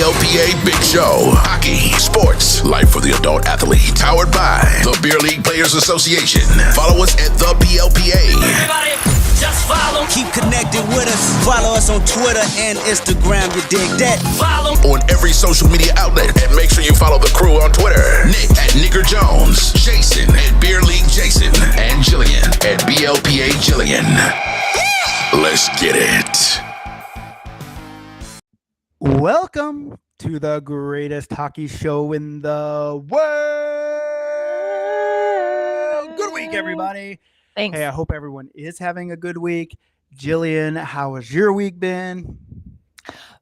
BLPA Big Show. Hockey, sports, life for the adult athlete. Powered by the Beer League Players Association. Follow us at the BLPA. Everybody, just follow. Keep connected with us. Follow us on Twitter and Instagram. You dig that? Follow On every social media outlet. And make sure you follow the crew on Twitter. Nick at Nicker Jones. Jason at Beer League Jason. And Jillian at BLPA Jillian. Let's get it. Welcome to the greatest hockey show in the world. Good week, everybody. Thanks. Hey, I hope everyone is having a good week. Jillian, how has your week been?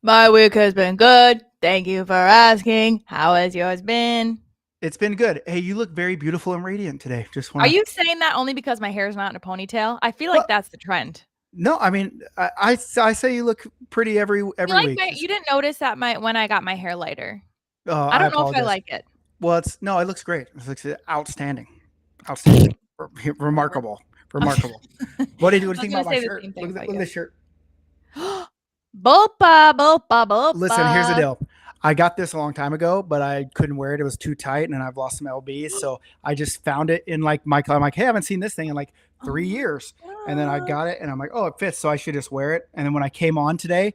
My week has been good. Thank you for asking. How has yours been? It's been good. Hey, you look very beautiful and radiant today. Are you saying that only because my hair is not in a ponytail? I feel like that's the trend. No, I mean, I say you look pretty every week. You didn't notice that when I got my hair lighter. Oh, I don't know if I like it. Well, it looks great. It looks outstanding. Remarkable. What do you think about my shirt? Look at this shirt. Bopa. Listen, here's the deal. I got this a long time ago, but I couldn't wear it. It was too tight, and I've lost some lbs. So I just found it in I'm like, hey, I haven't seen this thing in 3 years. And then I got it, and I'm like, oh, it fits, so I should just wear it. And then when I came on today,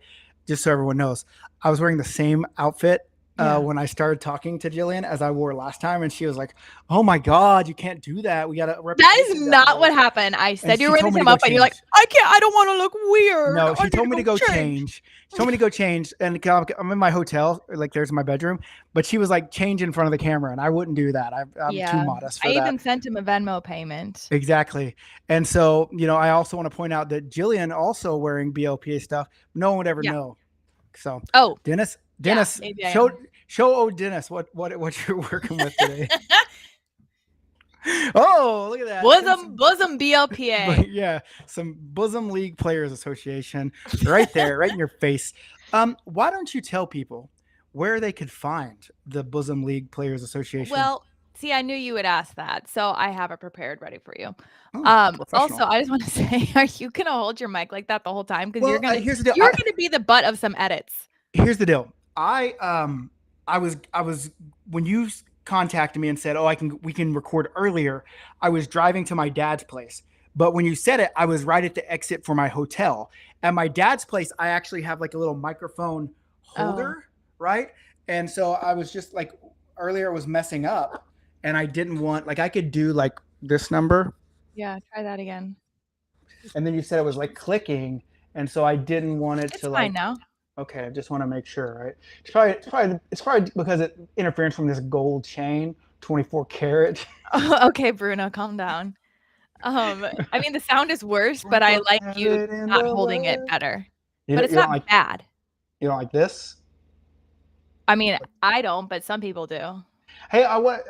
just so everyone knows, I was wearing the same outfit when I started talking to Jillian as I wore last time, and she was like, "Oh my God, you can't do that. We got to." That is not what happened. I said you were going to come up, and you're like, "I can't. I don't want to look weird." No, she told me to go change. She told me to go change, and I'm in my hotel, there's my bedroom. But she was like, change in front of the camera, and I wouldn't do that. I'm too modest for that. I even sent him a Venmo payment. Exactly. And so, I also want to point out that Jillian also wearing BLPA stuff. No one would ever know. So, Dennis, show old Dennis what you're working with today. Oh, look at that. Bosom BLPA. Yeah, some Bosom League Players Association right there, right in your face. Why don't you tell people where they could find the Bosom League Players Association? Well, see, I knew you would ask that, so I have it prepared ready for you. Also, I just want to say, are you going to hold your mic like that the whole time? Because you're going to be the butt of some edits. Here's the deal. I was when you contacted me and said, we can record earlier, I was driving to my dad's place. But when you said it, I was right at the exit for my hotel. At my dad's place, I actually have a little microphone holder, right? And so I was just earlier it was messing up, and I didn't want I could do this number. Yeah, try that again. And then you said it was clicking, and so I didn't want it to It's fine now. Okay, I just want to make sure, right? It's probably because it interference from this gold chain, 24 karat. Okay, Bruno, calm down. I mean, the sound is worse, but I like you not holding it better. But it's not bad. You don't like this? I mean, I don't, but some people do. Hey,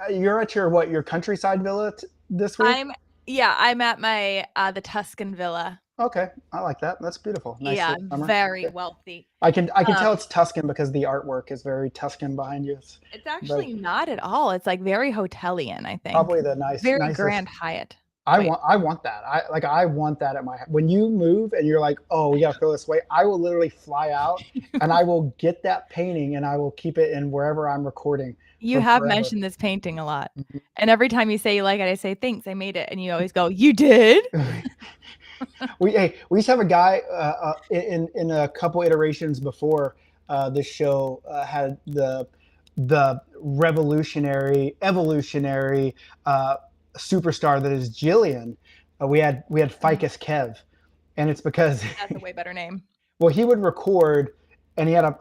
you're at your countryside villa this week? I'm at my the Tuscan villa. Okay, I like that. That's beautiful. Nice very wealthy. I can tell it's Tuscan because the artwork is very Tuscan behind you. It's actually not at all. It's very hotelian, I think. Probably the very Grand Hyatt. I want that. I want that at my when you move and you're like, oh, we gotta throw this away. I will literally fly out and I will get that painting and I will keep it in wherever I'm recording. You have mentioned this painting a lot, and every time you say you like it, I say thanks. I made it, and you always go, "You did." We used to have a guy in a couple iterations before this show had the evolutionary superstar that is Jillian. We had Ficus Kev, and it's because that's a way better name. Well, he would record, and he had a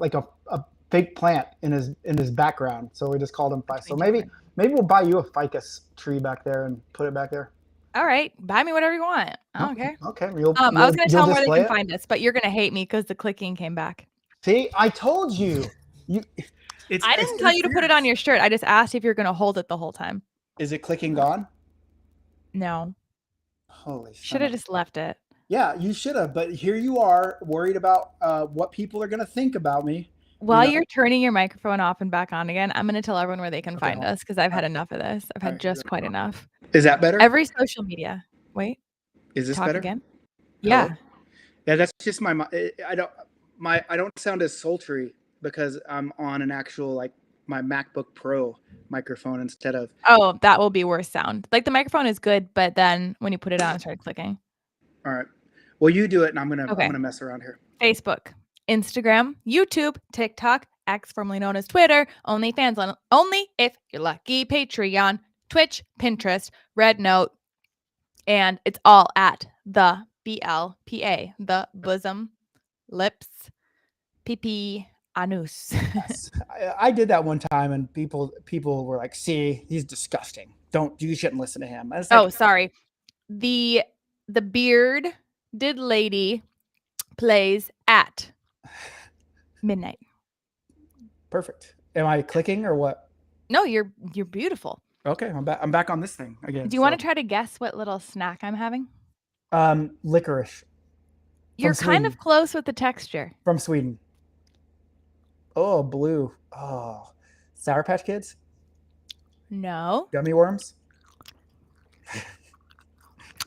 fake plant in his background, so we just called him Ficus. So maybe we'll buy you a ficus tree back there and put it back there. All right, buy me whatever you want. I don't care. Okay. I was going to tell them where they can find us, but you're going to hate me because the clicking came back. See, I told you. I didn't tell you to put it on your shirt. I just asked if you're going to hold it the whole time. Is it clicking gone? No. Holy shit. Should have just left it. Yeah, you should have. But here you are worried about what people are going to think about me. While you're turning your microphone off and back on again, I'm going to tell everyone where they can find us because I've had enough of this. I've had just quite enough. Is that better? Every social media. Wait. Is this talk better? Again? Yeah. Yeah, that's just I don't sound as sultry because I'm on an actual like my MacBook Pro microphone instead of. Oh, that will be worse sound. Like the microphone is good, but then when you put it on, it started clicking. All right. Well, you do it, and I'm Okay. gonna mess around here. Facebook, Instagram, YouTube, TikTok, X, formerly known as Twitter, OnlyFans, only if you're lucky, Patreon, Twitch, Pinterest, Red Note, and it's all at the BLPA, the bosom, lips, pee anus. Yes. I did that one time, and people were like, "See, he's disgusting. You shouldn't listen to him." I was like, sorry. The bearded lady plays at midnight. Perfect. Am I clicking or what? No, you're beautiful. Okay, I'm back on this thing again. Do you want to try to guess what little snack I'm having? Licorice. You're kind of close with the texture. From Sweden. Oh, blue. Oh, Sour Patch Kids? No. Gummy worms?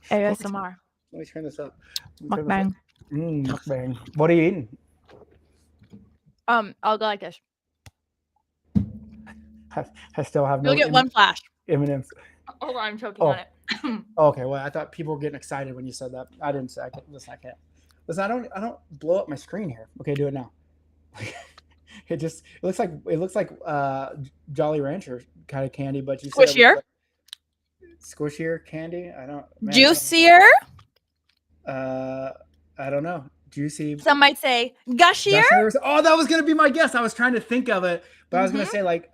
ASMR. Let me turn this up. Mukbang. Mukbang. What are you eating? I'll go like this. I still have no. You'll get one flash. M&Ms. Oh, I'm choking on it. Okay, well, I thought people were getting excited when you said that. I didn't say. I can't. Listen, I don't blow up my screen here. Okay, do it now. It looks like Jolly Rancher kind of candy, but you said squishier. Squishier candy. I don't. Man, juicier. I don't know. Juicy. Some might say gushier. Oh, that was gonna be my guess. I was trying to think of it, but I was gonna say like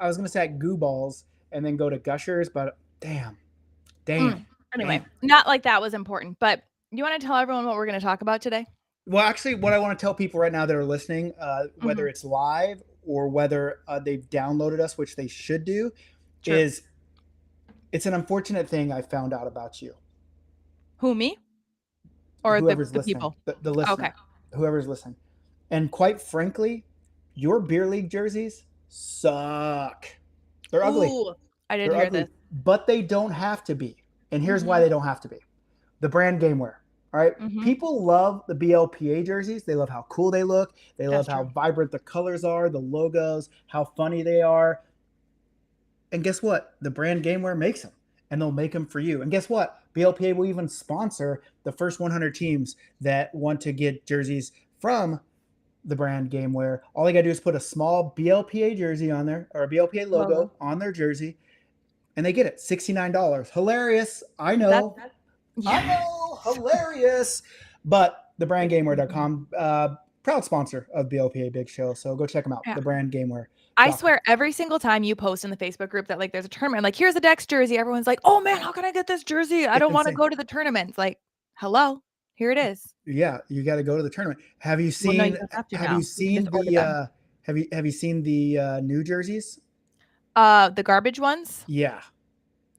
goo balls and then go to gushers, but damn. Anyway, not like that was important, but you want to tell everyone what we're going to talk about today? Well, actually, what I want to tell people right now that are listening, whether it's live or whether they've downloaded us, which they should do, is it's an unfortunate thing I found out about you. Who, me? Or the people? The listener. Okay. Whoever's listening. And quite frankly, your beer league jerseys suck. They're ugly. I didn't hear this. But they don't have to be. And here's why they don't have to be. The brand gameware. All right. People love the BLPA jerseys. They love how cool they look. They love how vibrant the colors are, the logos, how funny they are. And guess what? The brand gameware makes them. And they'll make them for you. And guess what? BLPA will even sponsor the first 100 teams that want to get jerseys from the brand gameware. All they got to do is put a small BLPA jersey on there, or a BLPA logo on their jersey, and they get it. $69. Hilarious. I know. I know. Hilarious. But thebrandgameware.com, proud sponsor of BLPA Big Show. So go check them out. The brand gameware. I swear every single time you post in the Facebook group that like there's a tournament, like here's a Dex jersey, everyone's like, oh man, how can I get this jersey? I don't want to go to the tournaments. Like, hello, here it is. Yeah, you got to go to the tournament. Have you seen? Have you seen the new jerseys? The garbage ones. Yeah.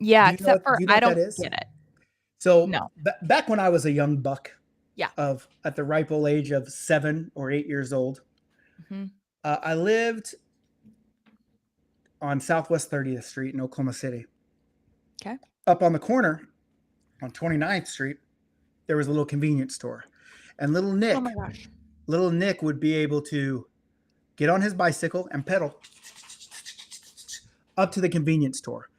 Yeah, except for I don't get it. So back when I was a young buck, at the ripe old age of 7 or 8 years old, I lived on Southwest 30th Street in Oklahoma City. Okay. Up on the corner on 29th Street, there was a little convenience store. And little Nick would be able to get on his bicycle and pedal up to the convenience store.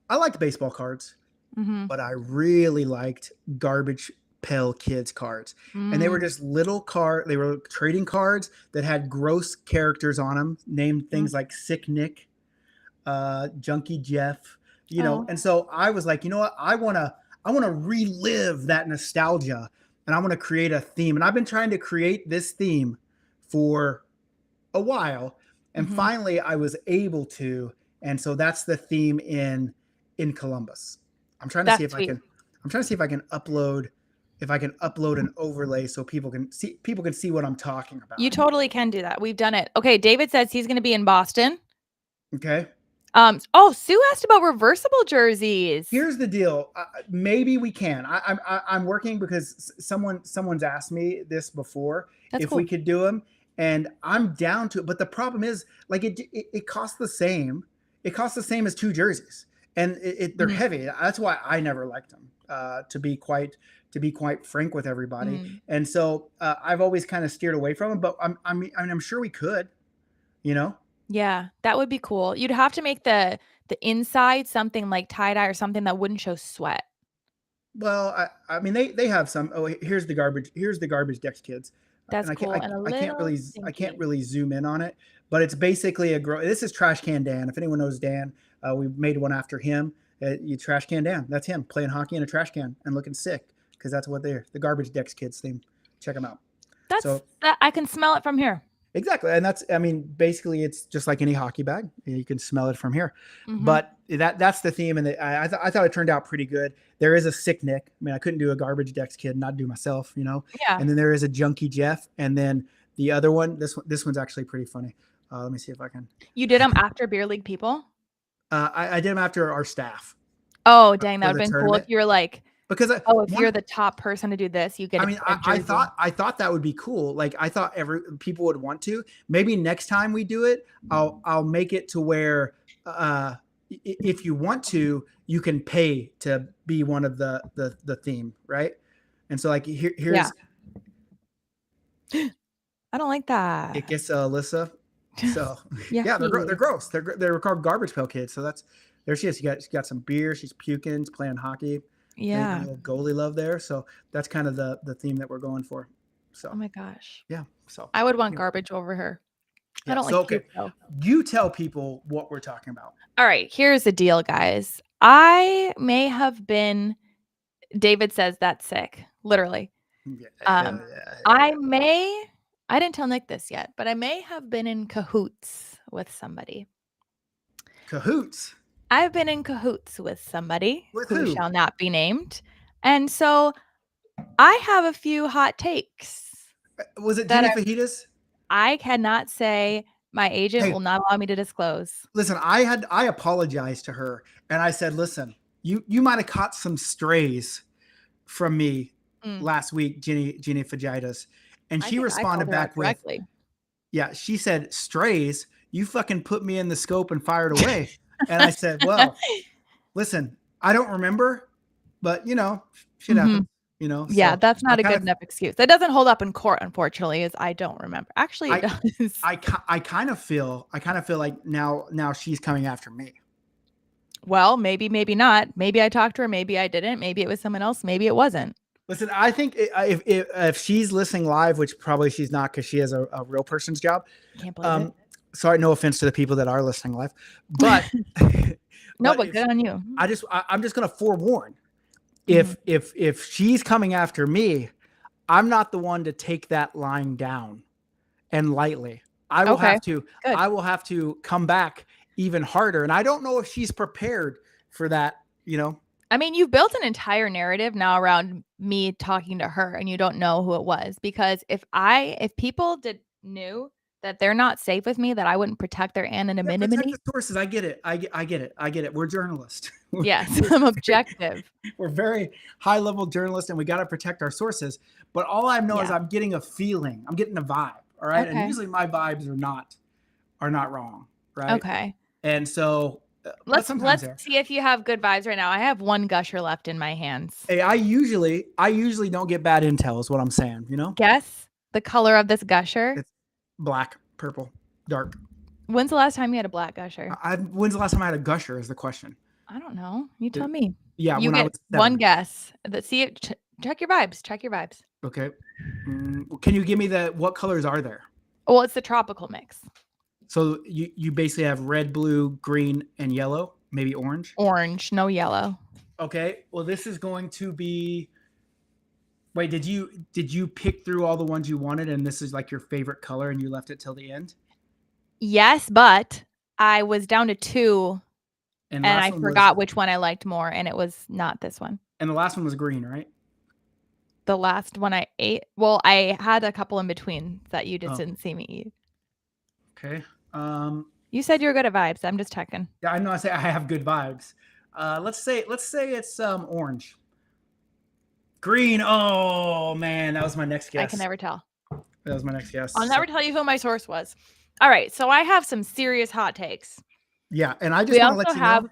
I liked baseball cards, but I really liked Garbage Pail Kids cards. And they were just little they were trading cards that had gross characters on them, named things like Sick Nick, Junkie Jeff, know. And so I was like, you know what? I want to relive that nostalgia, and I want to create a theme. And I've been trying to create this theme for a while, and finally I was able to. And so that's the theme in Columbus. I'm trying to see if I can upload an overlay so people can see what I'm talking about. You totally can do that. We've done it. Okay, David says he's going to be in Boston. Okay. Sue asked about reversible jerseys. Here's the deal. Maybe we can. I'm working because someone's asked me this before. That's if cool. We could do them, and I'm down to it. But the problem is, like, it costs the same. It costs the same as 2 jerseys, and they're heavy. That's why I never liked them. To be quite frank with everybody, and so I've always kind of steered away from them. But I'm sure we could. you know? Yeah, that would be cool. You'd have to make the inside something like tie-dye or something that wouldn't show sweat. Well, I mean they have some. Oh, here's the garbage. Here's the garbage Dex kids, That's and cool. And a I can't little really stinky. zoom in on it, but it's basically This is Trash Can Dan. If anyone knows Dan, we made one after him. You Trash Can Dan. That's him playing hockey in a trash can and looking sick because that's what they're the garbage Dex kids theme. Check them out. That's So that I can smell it from here. exactly, and I mean, basically, it's just like any hockey bag. You can smell it from here. Mhm. But that's the theme, and I thought it turned out pretty good. There is a sick Nick. I mean, I couldn't do a garbage Dex kid, and not do myself, Yeah. And then there is a junkie Jeff, and then the other one. This one's actually pretty funny. Let me see if I can. You did them after beer league people? I did them after our staff Oh, dang, that for would the have been cool if tournament you were like, because oh, if you're the top person to do this, you get I mean, a jersey. I thought that would be cool. Like I thought people would want to. Maybe next time we do it, I'll make it to where if you want to, you can pay to be one of the theme, right? And so like here's Yeah. I don't like that. it gets Alyssa. So yeah, they're Yucky. gross. They're called garbage pail kids. So there she is. She got some beer. She's puking. She's playing hockey. Yeah. A little goalie love there. So that's kind of the theme that we're going for. So Oh my gosh. yeah. So I would want garbage over her. I don't like puke, though. You tell people what we're talking about. All right, here's the deal, guys. I may have been David says that's sick, literally. Yeah. I didn't tell Nick this yet, but I may have been in cahoots with somebody. Cahoots. I've been in cahoots with somebody With who who? shall not be named. And so I have a few hot takes. Was it that Jenny Fajitas? I cannot say. My agent will not allow me to disclose. Listen, I apologized to her and I said, listen, you might have caught some strays from me last week, Jenny Fajitas. And she responded back with, yeah, she said, strays, you fucking put me in the scope and fired away. And I said, well, listen, I don't remember, but shit happens. Yeah, so that's not a good enough excuse. That doesn't hold up in court, unfortunately, is I don't remember. Actually, it does. I kind of feel like now she's coming after me. Well, maybe not. Maybe I talked to her. Maybe I didn't. Maybe it was someone else. Maybe it wasn't. Listen, I think if she's listening live, which probably she's not because she has a real person's job. Can't believe it. Sorry, no offense to the people that are listening live, but but good on you. I'm just gonna forewarn. If she's coming after me, I'm not the one to take that line down and lightly. I will have to come back even harder. And I don't know if she's prepared for that, I mean, you've built an entire narrative now around me talking to her and you don't know who it was, because if people knew that they're not safe with me, that I wouldn't protect their anonymity. Protect the sources. I get it. I get it. We're journalists. Yes, I'm objective. We're very high level journalists and we got to protect our sources. But all I know is I'm getting a feeling. I'm getting a vibe. All right. Okay. And usually my vibes are not wrong. Right. Okay. And so let's see if you have good vibes right now. I have one gusher left in my hands. Hey, I usually don't get bad intel is what I'm saying, Guess the color of this gusher. It's black, purple, dark. When's the last time you had a black gusher? When's the last time I had a gusher is the question. I don't know. You tell me. Yeah, you when I get was 7. one guess. Check your vibes. Check your vibes. Okay. Can you give me what colors are there? Well, it's the tropical mix. So you basically have red, blue, green, and yellow, maybe orange. Orange, no yellow. Okay. Well, this is going to be. Wait, did you pick through all the ones you wanted, and this is like your favorite color, and you left it till the end? Yes, but I was down to 2, and I forgot which one I liked more, and it was not this one. And the last one was green, right? The last one I ate. Well, I had a couple in between that you just didn't see me eat. Okay. You said you were good at vibes. I'm just checking. Yeah, I know. I say I have good vibes. Let's say it's orange. Green. Oh man, that was my next guess. I can never tell. That was my next guess. I'll never tell you who my source was. All right, so I have some serious hot takes. Yeah, and I just want to let you know,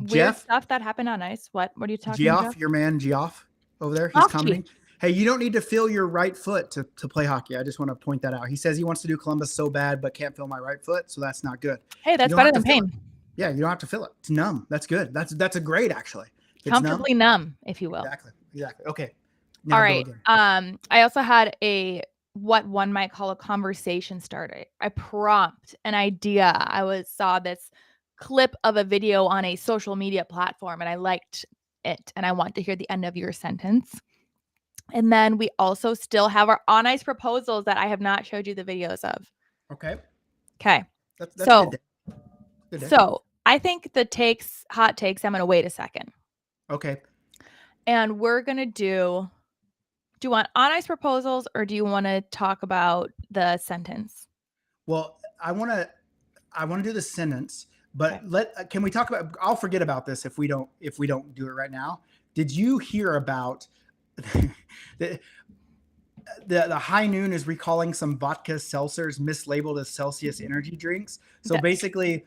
Jeff, stuff that happened on ice. What are you talking about? Your man Geoff over there. He's commenting. Hey, you don't need to feel your right foot to play hockey. I just want to point that out. He says he wants to do Columbus so bad, but can't feel my right foot, so that's not good. Hey, You that's don't better have to than feel pain. it. Yeah, you don't have to feel it. It's numb. That's good. That's a great actually. It's Comfortably numb, if you will. Exactly. Okay. Now All go right. again. I also had what one might call a conversation starter. A prompt, an idea. Saw this clip of a video on a social media platform and I liked it and I want to hear the end of your sentence. And then we also still have our on ice proposals that I have not showed you the videos of. Okay. Okay. That's a good day. Good day. So I think the hot takes, I'm going to wait a second. Okay. And we're going to do you want on ice proposals or do you want to talk about the sentence? Well, I want to do the sentence, but Okay. can we talk about, I'll forget about this if we don't do it right now. Did you hear about the High Noon is recalling some vodka seltzers mislabeled as Celsius energy drinks? So basically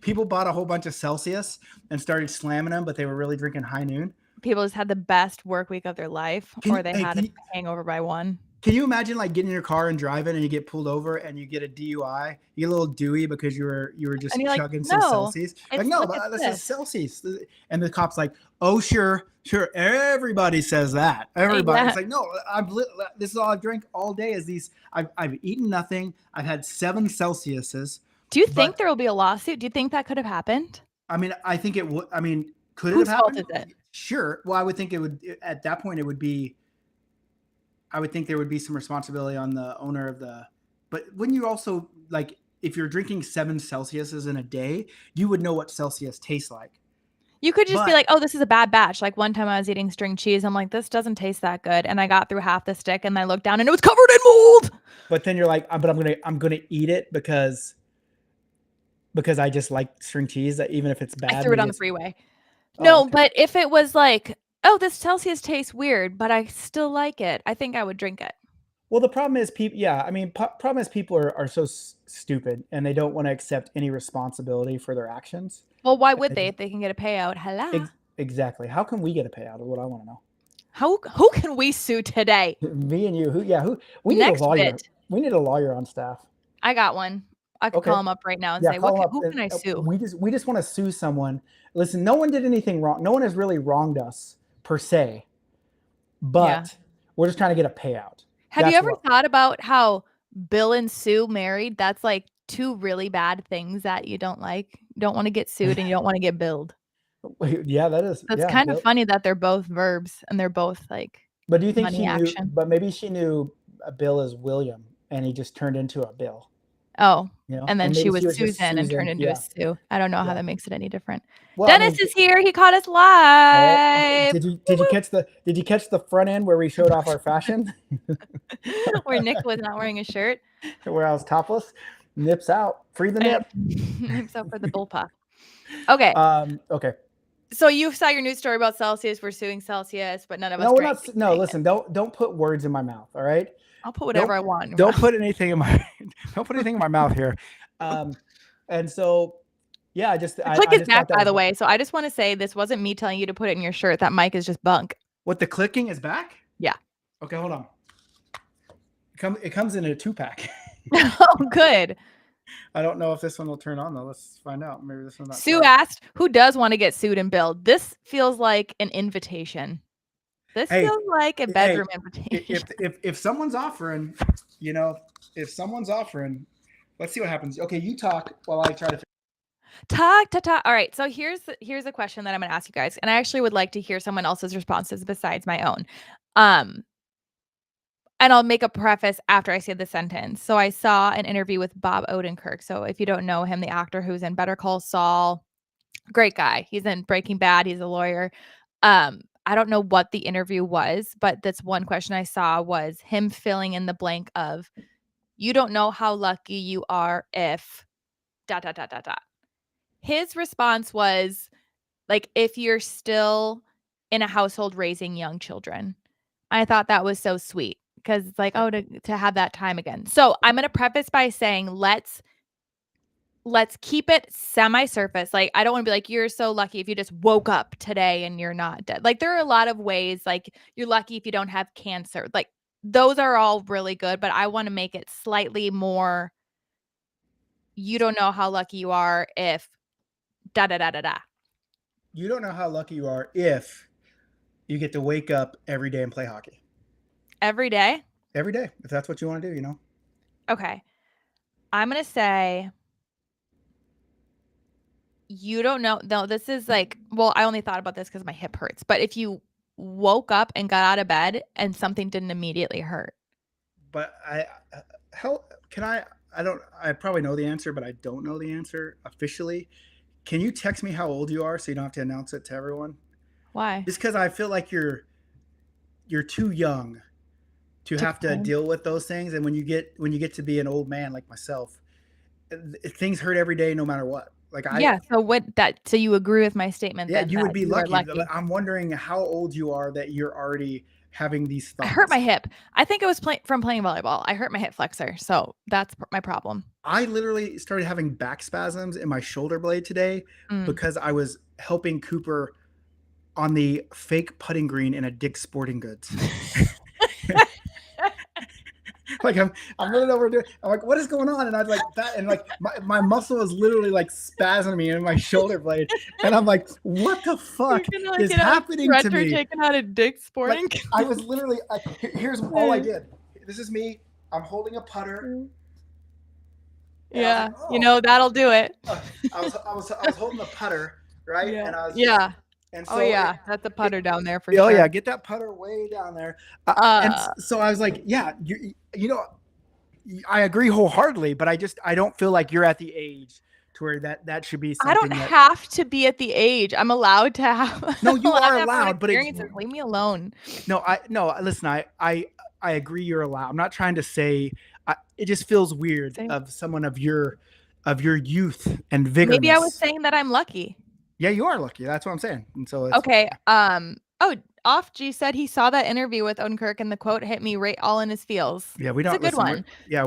people bought a whole bunch of Celsius and started slamming them, but they were really drinking High Noon. People just had the best work week of their life, or they had a hangover by 1. Can you imagine like getting in your car and driving and you get pulled over and you get a DUI? You get a little dewy because you were just chugging some Celsius. Like, no, this is Celsius. And the cop's like, oh, sure. Everybody says that. Everybody. It's like, no, this is all I've drank all day is these. I've eaten nothing. I've had 7 Celsiuses. Do you think there will be a lawsuit? Do you think that could have happened? I mean, I think it would. I mean, could it have happened? Whose fault is it? Sure. Well, I would think it would. At that point, it would be. I would think there would be some responsibility on the owner of the. But wouldn't you also like if you're drinking 7 Celsiuses in a day, you would know what Celsius tastes like. You could just be like, oh, this is a bad batch. Like one time I was eating string cheese. I'm like, this doesn't taste that good. And I got through half the stick and I looked down and it was covered in mold. But then you're like, but I'm gonna eat it because I just like string cheese, even if it's bad. I threw it on the freeway. No, okay. But if it was like, oh, this Celsius tastes weird, but I still like it, I think I would drink it. Well, the problem is people. Yeah, I mean, problem is people are so stupid and they don't want to accept any responsibility for their actions. Well, why would they if they can get a payout? Hello. Exactly. How can we get a payout? Is what I want to know. Who can we sue today? Me and you. Who? We need a lawyer. We need a lawyer on staff. I got one. I can call him up right now and say, who can I sue? We just want to sue someone. Listen, no one did anything wrong. No one has really wronged us per se, but we're just trying to get a payout. Have you ever thought about how Bill and Sue married? That's like 2 really bad things that you don't like. You don't want to get sued and you don't want to get billed. Yeah, that is. That's kind of funny that they're both verbs and they're both like. But do you think she knew? But maybe she knew Bill as William and he just turned into a Bill. Oh, and then she was Susan and turned into a Sue. I don't know how that makes it any different. Well, Dennis is here. He caught us live. Did you catch the front end where we showed off our fashion? Where Nick was not wearing a shirt. Where I was topless. Nips out. Free the nip. Nips out for the BLPA. Okay. Okay. So you saw your news story about Celsius. We're suing Celsius, but none of us. No, we're not. No, listen. Don't put words in my mouth. All right. I'll put whatever I want. Don't put anything in my. Don't put anything in my mouth here. And so, yeah, the click is back, by the way. So I just want to say this wasn't me telling you to put it in your shirt. That mic is just bunk. What, the clicking is back? Yeah. Okay, hold on. It comes in a 2-pack. Oh, good. I don't know if this one will turn on though. Let's find out. Maybe this one. Sue asked, "Who does want to get sued and billed?" This feels like an invitation. This feels like a bedroom invitation. If someone's offering, if someone's offering, let's see what happens. Okay, you talk while I try to talk. All right. So here's a question that I'm going to ask you guys, and I actually would like to hear someone else's responses besides my own. And I'll make a preface after I say the sentence. So I saw an interview with Bob Odenkirk. So if you don't know him, the actor who's in Better Call Saul, great guy. He's in Breaking Bad. He's a lawyer. I don't know what the interview was, but that's one question I saw was him filling in the blank of, you don't know how lucky you are if ... His response was like, if you're still in a household raising young children. I thought that was so sweet because it's like, oh, to have that time again. So I'm going to preface by saying, let's let's keep it semi-surface. Like, I don't want to be like, you're so lucky if you just woke up today and you're not dead. Like, there are a lot of ways, like, you're lucky if you don't have cancer. Like, those are all really good, but I want to make it slightly more, you don't know how lucky you are if da da da da da. You don't know how lucky you are if you get to wake up every day and play hockey. Every day? Every day, if that's what you want to do, you know? Okay. I'm going to say, you don't know. No, this is like, well, I only thought about this because my hip hurts. But if you woke up and got out of bed and something didn't immediately hurt. But how can I probably know the answer, but I don't know the answer officially. Can you text me how old you are so you don't have to announce it to everyone? Why? Just because I feel like you're too young to have to deal with those things. And when you get to be an old man like myself, things hurt every day, no matter what. Like So you agree with my statement? Yeah, then you would be lucky. lucky. I'm wondering how old you are that you're already having these thoughts. I hurt my hip. I think it was from playing volleyball. I hurt my hip flexor, so that's my problem. I literally started having back spasms in my shoulder blade today because I was helping Cooper on the fake putting green in a Dick's Sporting Goods. Like I'm running over to, I'm like, what is going on? And I was like that, and like my muscle was literally like spasming me in my shoulder blade, and I'm like, what the fuck is happening to me? Taken out of Dick's Sporting. Like, I was literally. Here's all I did. This is me. I'm holding a putter. Yeah, like, oh. You know that'll do it. I was holding the putter, right? Yeah. And I was And so that's a putter down there for sure. Oh yeah, sure. get that putter way down there. And so I was like, yeah, you know, I agree wholeheartedly, but I don't feel like you're at the age to where that should be something. I don't have to be at the age. I'm allowed to have. No, you are allowed, but leave me alone. No, listen, I agree you're allowed. I'm not trying to say. It just feels weird of someone of your youth and vigor. Maybe I was saying that I'm lucky. Yeah, you are lucky. That's what I'm saying. And so okay. Off G said he saw that interview with Odenkirk and the quote hit me right all in his feels. Yeah, we don't. It's a good one. Yeah,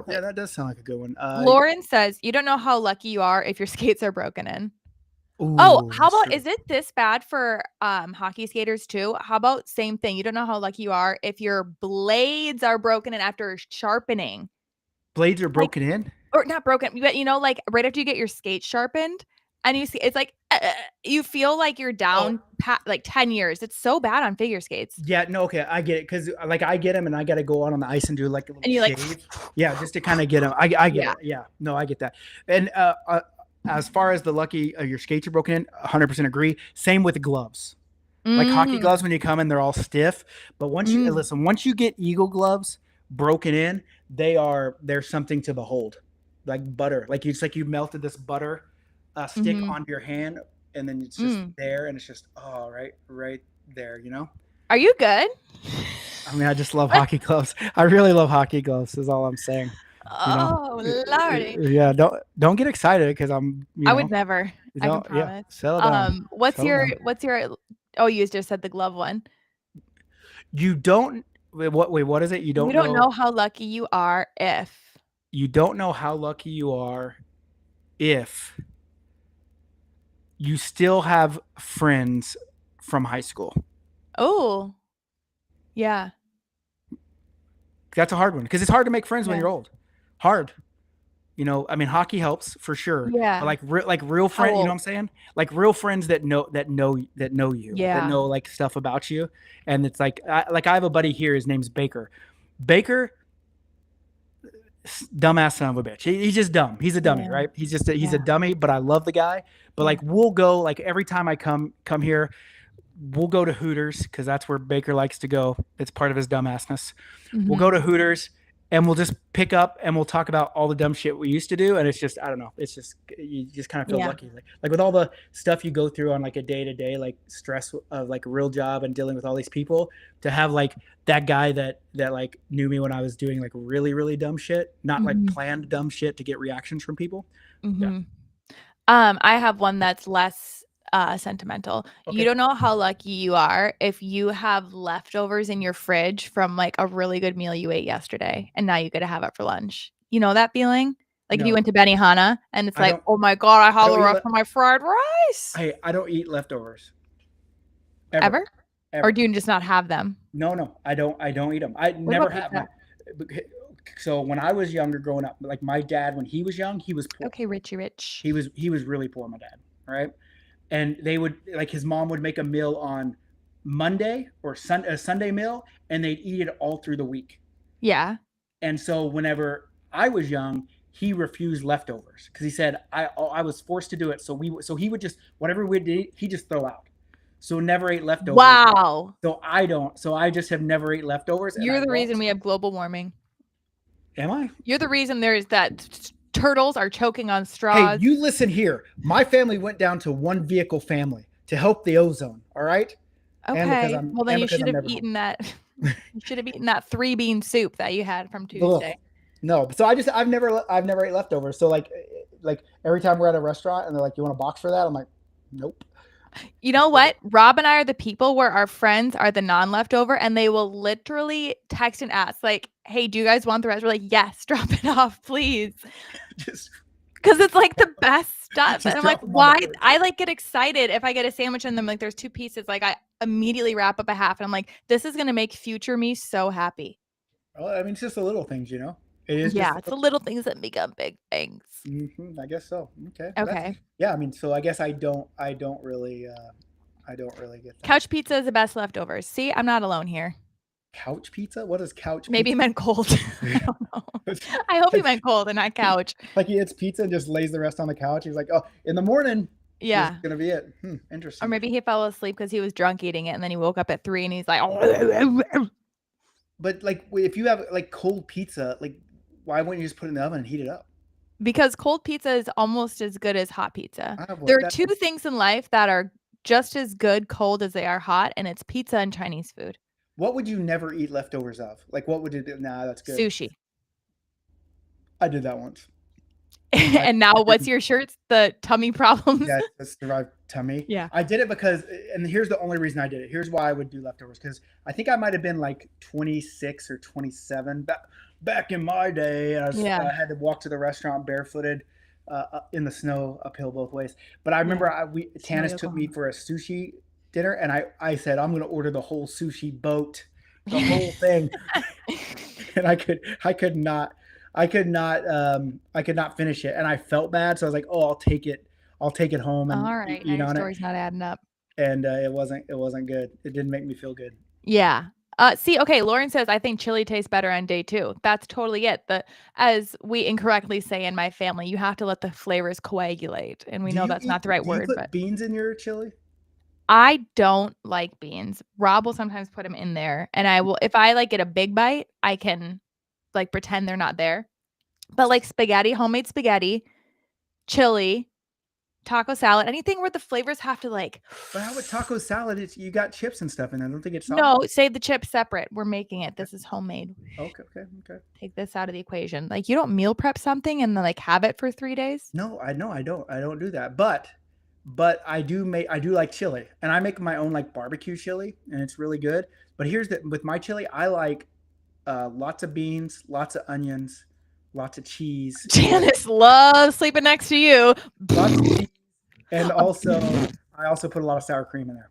that does sound like a good one. Lauren says you don't know how lucky you are if your skates are broken in. Ooh, how about is it this bad for hockey skaters too? How about same thing? You don't know how lucky you are if your blades are broken in after sharpening. Blades are broken in? Or not broken, but you know, like right after you get your skate sharpened and you see it's like you feel like you're down like 10 years. It's so bad on figure skates. Yeah, no, okay, I get it because like I get them and I got to go out on the ice and do like a little shave. Yeah, just to kind of get them. I get it. Yeah, no, I get that. And as far as the lucky your skates are broken in, 100% agree. Same with the gloves. Like hockey gloves, when you come in, they're all stiff. But once you get Eagle gloves broken in, they're something to behold. Like butter. Like you melted this butter stick onto your hand, and then it's just there, and it's just right there, you know? Are you good? I mean, I just love hockey gloves. I really love hockey gloves is all I'm saying. Lordy. Yeah, don't get excited because I would never. I can promise. Yeah, settle down. What's your you just said the glove one. You don't what is it? You don't know how lucky you are if you don't know how lucky you are if you still have friends from high school. Oh. Yeah. That's a hard one because it's hard to make friends when you're old. Hard. You know, I mean, hockey helps for sure. Yeah. But like real friends, you know what I'm saying? Like real friends that know you, that know like stuff about you. And it's like I have a buddy here. His name's Baker. Baker, dumbass son of a bitch. He's just dumb. He's a dummy, right? He's a dummy. But I love the guy. But like we'll go like every time I come here, we'll go to Hooters because that's where Baker likes to go. It's part of his dumbassness. We'll go to Hooters. And we'll just pick up and we'll talk about all the dumb shit we used to do. And it's just, I don't know. It's just, you just kind of feel lucky. Like with all the stuff you go through on like a day-to-day, like stress of like a real job and dealing with all these people, to have like that guy that like knew me when I was doing like really, really dumb shit, not like planned dumb shit to get reactions from people. Yeah. I have one that's less sentimental. Okay. You don't know how lucky you are if you have leftovers in your fridge from like a really good meal you ate yesterday and now you get to have it for lunch. You know that feeling? Like if No. you went to Benihana and it's I like, don't- oh my God, I have don't the eat rest of my fried rice. I don't eat leftovers. Ever? Ever. Or do you just not have them? No, I don't eat them. I What never about have. pizza? So when I was younger, growing up, like my dad, when he was young, he was poor. Okay, Richie Rich. He was really poor, my dad. Right, and they would like his mom would make a meal on Monday or a Sunday meal, and they'd eat it all through the week. Yeah. And so whenever I was young, he refused leftovers because he said I was forced to do it. So he would just whatever we did, he just throw out. So never ate leftovers. Wow. So I don't. So I just have never ate leftovers. You're the reason we have global warming. Am I? You're the reason there's that turtles are choking on straws. Hey, you listen here. My family went down to one vehicle family to help the ozone. All right. Okay. Well, then you because should I'm have never eaten that. You should have eaten that 3-bean soup that you had from Tuesday. No, so I've never ate leftovers. So like every time we're at a restaurant and they're like, "You want a box for that?" I'm like, "Nope." You know what? Rob and I are the people where our friends are the non-leftover, and they will literally text and ask, like, "Hey, do you guys want the rest?" We're like, "Yes, drop it off, please." Just Because it's like the best stuff. Just And I'm drop like, them on the why? plate. I like get excited if I get a sandwich and then like there's 2 pieces. Like I immediately wrap up a half, and I'm like, this is gonna make future me so happy. well, I mean, it's just the little things, you know. It is. Yeah, just it's the little things that become big things. I guess so. Okay. Well, Okay. yeah. I mean, so I guess I don't really get that. Couch pizza is the best leftovers. See, I'm not alone here. Couch pizza? What is couch? Maybe he pizza? meant cold. I don't know. I hope he meant cold and not couch. Like he eats pizza and just lays the rest on the couch. He's like, "Oh, in the morning, Yeah. this is gonna be it." Interesting. Or maybe he fell asleep because he was drunk eating it, and then he woke up at 3 and he's like, But like, if you have like cold pizza, like, why wouldn't you just put it in the oven and heat it up? because cold pizza is almost as good as hot pizza. I have There are that- 2 things in life that are just as good cold as they are hot, and it's pizza and Chinese food. What would you never eat leftovers of? Like, what would you do? Nah, that's good. Sushi. I did that once. And now what's your shirts? The tummy problems? Yeah, to survive tummy. Yeah. I did it because, and here's the only reason I did it. Here's why I would do leftovers, because I think I might have been like 26 or 27 back in my day. I had to walk to the restaurant barefooted in the snow uphill both ways. But I remember Tanis took me for a sushi dinner, and I said, I'm going to order the whole sushi boat, the whole thing. And I could not finish it, and I felt bad, so I was like, "Oh, I'll take it home." And All right, now your story's not adding up. And it wasn't good. It didn't make me feel good. Yeah. See, okay, Lauren says, I think chili tastes better on day 2. That's totally it. As we incorrectly say in my family, you have to let the flavors coagulate, and we know that's not the right word. Do you put but beans in your chili? I don't like beans. Rob will sometimes put them in there, and I will, if I like get a big bite, I can like pretend they're not there. But like spaghetti, homemade spaghetti, chili, taco salad, anything where the flavors have to like. But how about taco salad? You got chips and stuff in there. I don't think it's No, save the chips separate. We're making it. This is homemade. Okay. Take this out of the equation. Like you don't meal prep something and then like have it for 3 days. No, I don't do that. But I do like chili, and I make my own like barbecue chili, and it's really good. But with my chili, I like lots of beans, lots of onions, lots of cheese. Janice loves sleeping next to you. Lots of cheese, and I also put a lot of sour cream in there.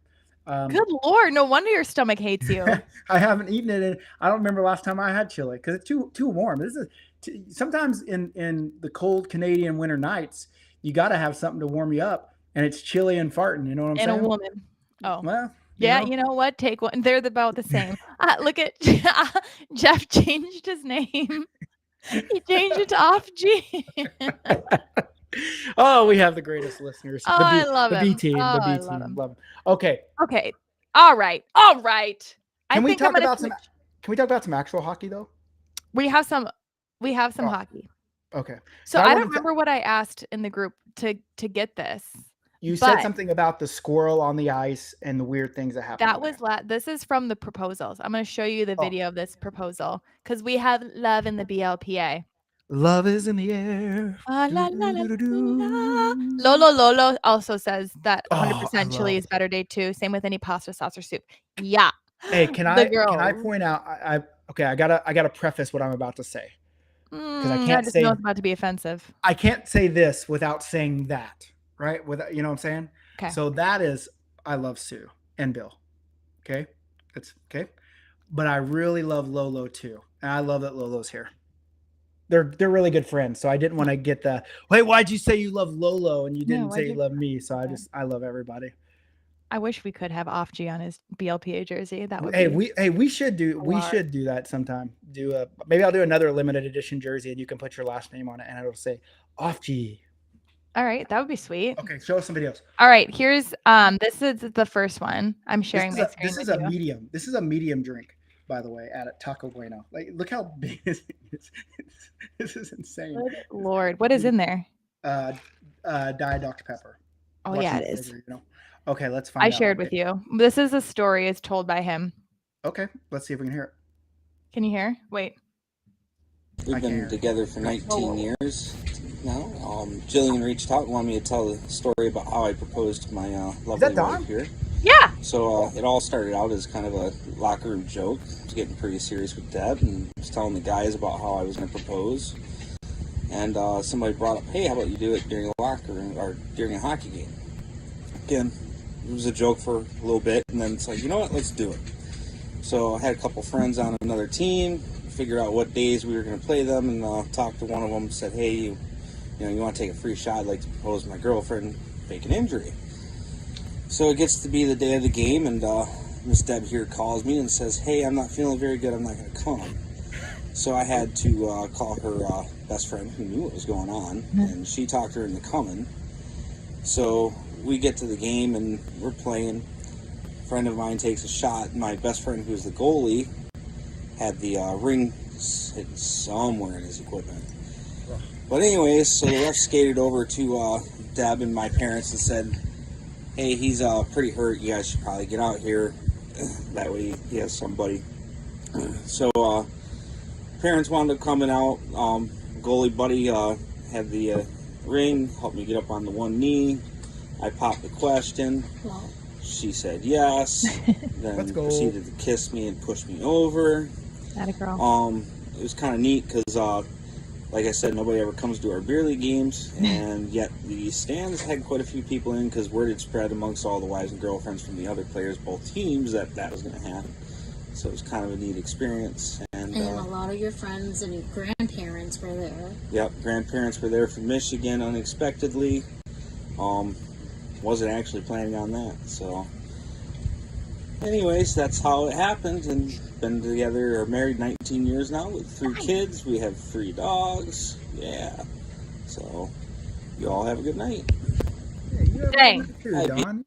Good Lord, no wonder your stomach hates you. I haven't eaten it, and I don't remember last time I had chili because it's too warm. Sometimes in the cold Canadian winter nights, you got to have something to warm you up, and it's chili and farting. You know what I'm saying? And a woman. Oh. Well. You know what? Take one. They're about the same. Look at Jeff changed his name. He changed it to Off G. Oh, we have the greatest listeners. Oh, I love the him. B team. Oh, The B I team. love him. Love him. Okay. Okay. All right. Can we talk about some actual hockey though? We have some hockey. Okay. So I don't remember what I asked in the group to get this. You said something about the squirrel on the ice and the weird things that happened. That was this is from the proposals. I'm going to show you the video of this proposal because we have love in the BLPA. Love is in the air. Lolo also says that 100% chili is better day 2. Same with any pasta, sauce, or soup. Yeah. Hey, can I point out? I gotta preface what I'm about to say. because I I can't just say know it's about to be offensive. I can't say this without saying that, right? Without, you know what I'm saying? Okay. So that is, I love Sue and Bill. Okay, that's okay. But I really love Lolo too, and I love that Lolo's here. They're really good friends. So I didn't want to get the, hey, why'd you say you love Lolo and you Yeah, didn't say why'd you you- love me? So I love everybody. I wish we could have Off G on his BLPA jersey. That would Hey, be we should do lot. that sometime. Maybe I'll do another limited edition jersey and you can put your last name on it and it'll say off G. all right. That would be sweet. Okay, show us some videos. All right. Here's this is the first one. I'm sharing my screen This is with a you. medium. This is a medium drink, by the way, at a Taco Bueno. Like, look how big this is. This is insane. Good Lord, what is in there? Diet Dr. Pepper. Oh Watch yeah, the it is. flavor, you know. Okay, let's find I out. shared with you. This is a story. It's told by him. Okay, let's see if we can hear it. Can you hear? Wait. We've been together for 19 years now. Jillian reached out and wanted me to tell the story about how I proposed to my lovely wife here. Yeah. So it all started out as kind of a locker room joke. I was getting pretty serious with Deb and was telling the guys about how I was going to propose. And somebody brought up, hey, how about you do it during a locker room or during a hockey game? Again, it was a joke for a little bit, and then it's like, you know what, let's do it. So I had a couple friends on another team, figure out what days we were going to play them, and talked to one of them, said, hey, you want to take a free shot? I'd like to propose to my girlfriend, fake an injury. So it gets to be the day of the game, and Miss Deb here calls me and says, hey, I'm not feeling very good, I'm not going to come. So I had to call her best friend who knew what was going on, and she talked her into coming. So we get to the game, and we're playing. A friend of mine takes a shot. My best friend, who's the goalie, had the ring hidden somewhere in his equipment. But anyways, so the ref skated over to Deb and my parents and said, hey, he's pretty hurt. You guys should probably get out here. That way he has somebody. So parents wound up coming out. Goalie buddy had the ring, helped me get up on the one knee. I popped the question. She said yes. Then proceeded to kiss me and push me over. That a girl. It was kind of neat because, like I said, nobody ever comes to our beer league games, and yet the stands had quite a few people in because word had spread amongst all the wives and girlfriends from the other players, both teams, that was going to happen. So it was kind of a neat experience. And a lot of your friends and your grandparents were there. Yep, grandparents were there from Michigan unexpectedly. Wasn't actually planning on that. So anyways, that's how it happened, and been together or married 19 years now with 3 kids. We have 3 dogs. Yeah. So you all have a good night. Yeah, you have Dang. a good night too, Don.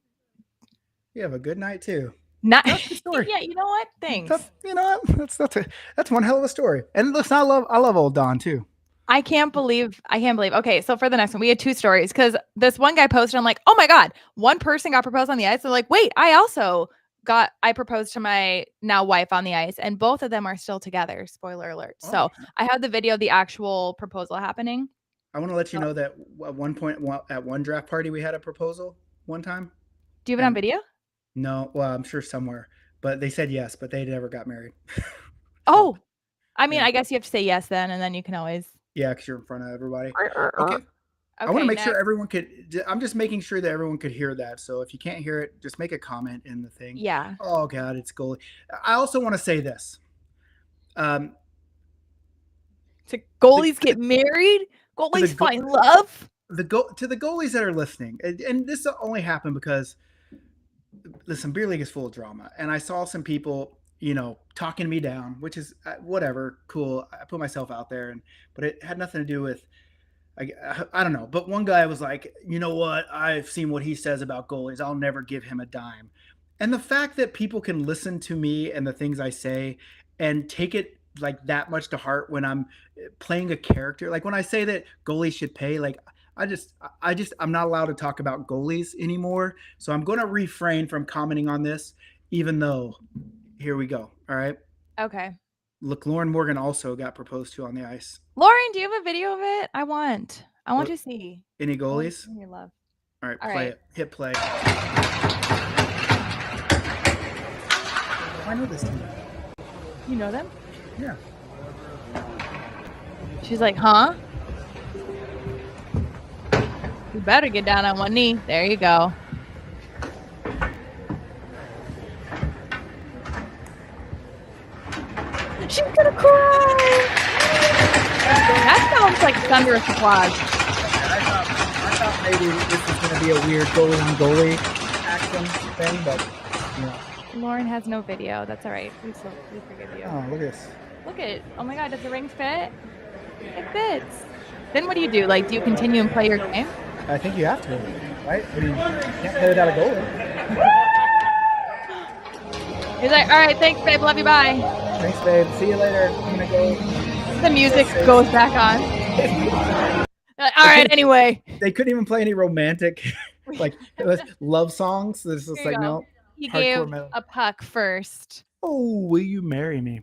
You have a good night too. Not, That's the story. yeah, you know what? Thanks. That's one hell of a story. And listen, I love old Don too. I can't believe. Okay, so for the next one, we had 2 stories because this one guy posted. I'm like, oh my god, one person got proposed on the ice. They're like, wait, I proposed to my now wife on the ice, and both of them are still together. Spoiler alert. Oh. So I had the video of the actual proposal happening. I want to let you know that at one point, at one draft party, we had a proposal one time. Do you have it on video? No, well, I'm sure somewhere, but they said yes, but they never got married. Oh, I mean, Yeah. I guess you have to say yes then, and then you can always. Yeah, because you're in front of everybody. Okay. I want to make sure everyone could. I'm just making sure that everyone could hear that. So if you can't hear it, just make a comment in the thing. Yeah. Oh God, it's goalie. I also want to say this. To goalies get married. Goalies find love. To the goalies that are listening, and this only happened because, listen, beer league is full of drama, and I saw some people, talking me down, which is whatever, cool. I put myself out there, but it had nothing to do with. I don't know, but one guy was like, you know what? I've seen what he says about goalies. I'll never give him a dime. And the fact that people can listen to me and the things I say and take it like that much to heart when I'm playing a character, like when I say that goalies should pay, like I'm not allowed to talk about goalies anymore. So I'm going to refrain from commenting on this, even though here we go. All right. Okay. Look, Lauren Morgan also got proposed to on the ice. Lauren, do you have a video of it? I want to see. Any goalies? Your love. All right, All play right. it. Hit play. I know this team. You know them? Yeah. She's like, huh? You better get down on one knee. There you go. She's gonna cry. That sounds like thunderous applause. I thought maybe this was going to be a weird goalie on goalie action thing, but you know. Lauren has no video. That's all right. We forgive you. Oh, look at this. Look at it. Oh my God, does the ring fit? It fits. Then what do you do? Like, do you continue and play your game? I think you have to, right? I mean, you can't play without a goalie. He's like, all right, thanks, babe. Love you. Bye. Thanks, babe. See you later. I'm gonna go. The music goes back on. All right, anyway. They couldn't even play any romantic, like love songs. This is like, no. He gave a puck first. Oh, will you marry me?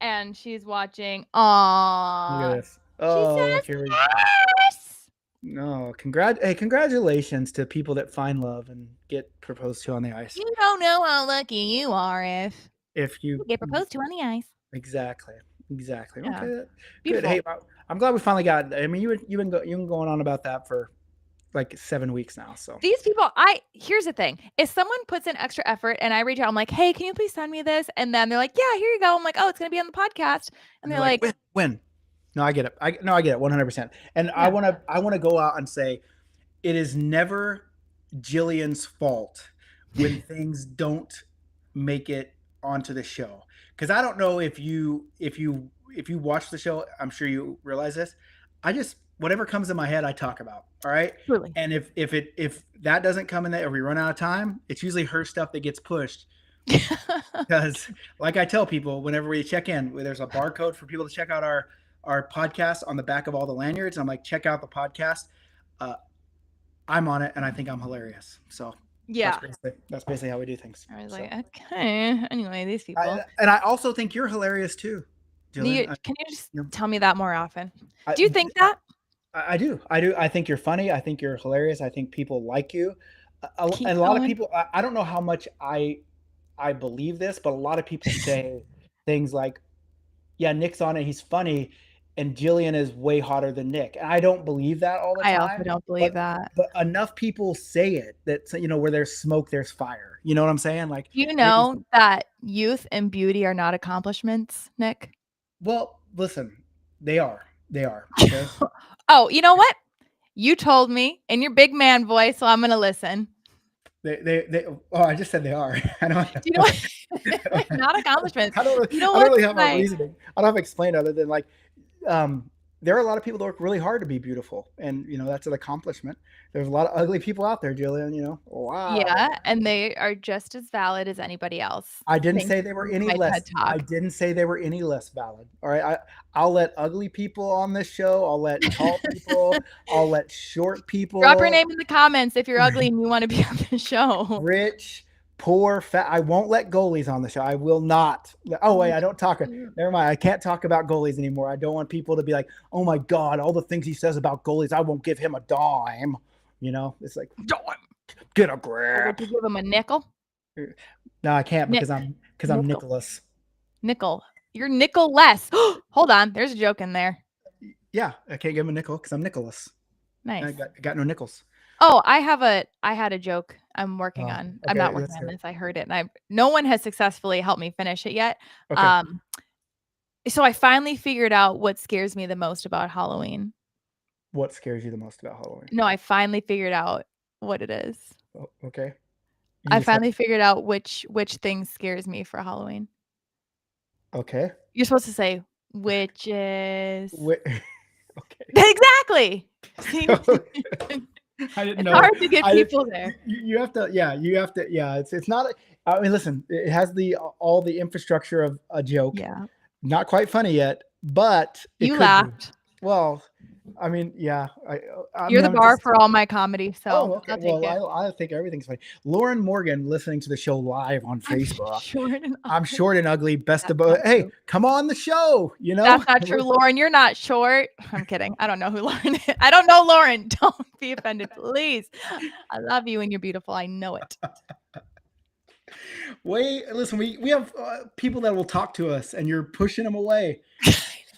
And she's watching. Aww. Look at this. Oh, she says here we go. yes. No, congratulations to people that find love and get proposed to on the ice. You don't know how lucky you are if you get proposed to on the ice. Exactly. Yeah. Okay. Beautiful. Good. Hey, I'm glad we finally got. I mean, you've been going on about that for like 7 weeks now. So these people, here's the thing: if someone puts in extra effort and I reach out, I'm like, hey, can you please send me this? And then they're like, yeah, here you go. I'm like, oh, it's gonna be on the podcast, and they're like, when? No, I get it. I get it 100%. And yeah. I want to go out and say, it is never Jillian's fault when things don't make it onto the show. Because I don't know if you watch the show, I'm sure you realize this. Whatever comes in my head, I talk about. All right. Really? And if that doesn't come in there, or we run out of time, it's usually her stuff that gets pushed. Because like I tell people, whenever we check in, there's a barcode for people to check out our podcast on the back of all the lanyards. I'm like, check out the podcast. I'm on it, and I think I'm hilarious. So yeah, that's basically how we do things. I was like, okay. Anyway, these people. And I also think you're hilarious too, Jillian. Can you just tell me that more often? Do you think that? I do. I think you're funny. I think you're hilarious. I think people like you. And a lot of people. I don't know how much I believe this, but a lot of people say things like, "Yeah, Nick's on it. He's funny." And Jillian is way hotter than Nick. And I don't believe that all the time. I also don't believe that. But enough people say it that, where there's smoke, there's fire. You know what I'm saying? Like, you know that youth and beauty are not accomplishments, Nick? Well, listen, they are. Okay? Oh, you know what? You told me in your big man voice, so I'm going to listen. I just said they are. I don't. You know what? Not accomplishments. I don't really have a reasoning. I don't have to explain other than like, there are a lot of people that work really hard to be beautiful, and that's an accomplishment. There's a lot of ugly people out there, Jillian. Wow. Yeah, and they are just as valid as anybody else. I didn't say they were any less. I didn't say they were any less valid. All right, I'll let ugly people on this show. I'll let tall people. I'll let short people. Drop your name in the comments if you're ugly and you want to be on the show. Rich, poor, fat. I won't let goalies on the show. I will not. Oh wait, I don't talk. Never mind. I can't talk about goalies anymore. I don't want people to be like, "Oh my God, all the things he says about goalies. I won't give him a dime." It's like, get a grab. Would you give him a nickel? No, I can't because I'm Nicholas. Nickel. You're nickel-less. Hold on. There's a joke in there. Yeah, I can't give him a nickel because I'm Nicholas. Nice. I got no nickels. Oh, I had a joke I'm working on. Okay, I'm not working on this. I heard it, and no one has successfully helped me finish it yet. Okay. So I finally figured out what scares me the most about Halloween. What scares you the most about Halloween? No, I finally figured out what it is. Oh, okay. I finally figured out which thing scares me for Halloween. Okay. You're supposed to say which is. Okay. Exactly. See? I didn't know. It's hard to get people there. You have to. Yeah. It's not. I mean, listen. It has all the infrastructure of a joke. Yeah. Not quite funny yet, but you laughed. Well, I mean, yeah. You're the bar for all my comedy, so okay. I think everything's funny. Lauren Morgan listening to the show live on Facebook. I'm short and ugly. Best of both. Hey, come on the show. That's not true, Lauren. You're not short. I'm kidding. I don't know who Lauren is. I don't know Lauren. Don't be offended, please. I love you and you're beautiful. I know it. Listen, we have people that will talk to us, and you're pushing them away.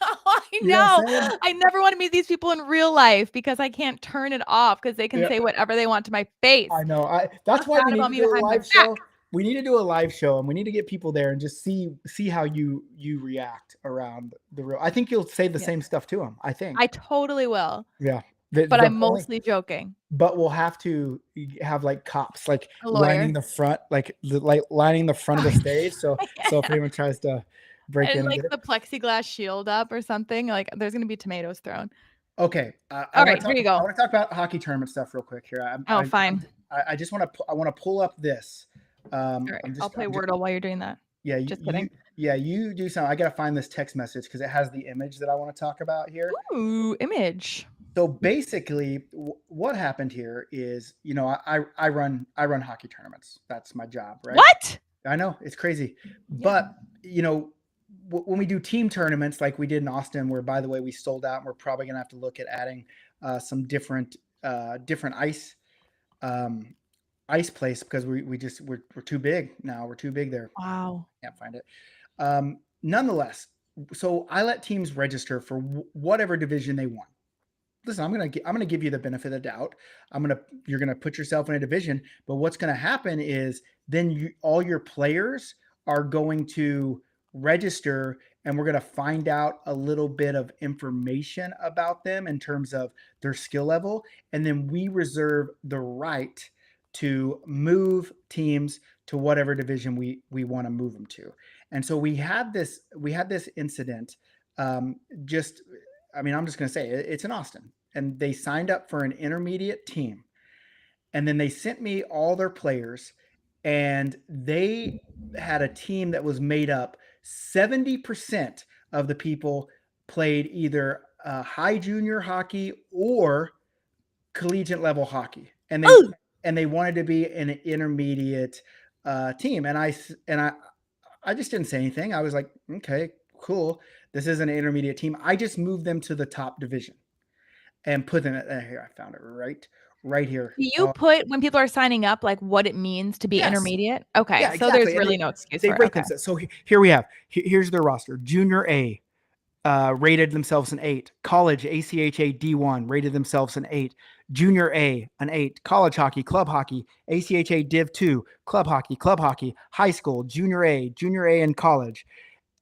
I You know what I'm saying? know. I never want to meet these people in real life because I can't turn it off because they can Yeah. say whatever they want to my face. I know. That's Talk why bad we need about to me do a behind my live show. back. We need to do a live show, and we need to get people there and just see how you react around the real. I think you'll say the Yeah. same stuff to them. I think. I totally will, Yeah. but I'm mostly joking. But we'll have to have like cops like A lawyer. lining the front, like lining the front of the stage. So if anyone tries to break in And and like get it. the plexiglass shield up or something, like there's gonna be tomatoes thrown. Okay. I All want right, to here talk. you go. I want to talk about hockey tournament stuff real quick here. Oh, fine. I just want to. I want to pull up this. All right, I'll play Wordle while you're doing that. Yeah, Just kidding. You do something. I gotta find this text message because it has the image that I want to talk about here. Ooh, image. So basically, what happened here is, I run hockey tournaments. That's my job, right? What? I know it's crazy, Yeah. but when we do team tournaments like we did in Austin, where by the way we sold out, and we're probably gonna have to look at adding some different ice ice place because we're too big now. We're too big there. Wow. Can't find it. Nonetheless, so I let teams register for whatever division they want. Listen, I'm gonna give you the benefit of the doubt. You're gonna put yourself in a division, but what's gonna happen is then all your players are going to register, and we're gonna find out a little bit of information about them in terms of their skill level, and then we reserve the right to move teams to whatever division we want to move them to. And so we had this incident. Just, I mean, I'm just going to say it's in Austin, and they signed up for an intermediate team, and then they sent me all their players, and they had a team that was made up 70% of the people played either high junior hockey or collegiate level hockey, and they wanted to be an intermediate team, and I just didn't say anything. I was like, okay, cool. This is an intermediate team. I just moved them to the top division and put them here. I found it right here. Do you put when people are signing up like what it means to be Yes. intermediate? Okay, Yeah, so exactly. there's And really no excuse They for it. rate Okay. themselves. So here we have. Here's their roster. Junior A rated themselves an 8. College ACHA D1 rated themselves an 8. Junior A an 8. College hockey, club hockey, ACHA Div 2, club hockey, high school, junior A in college,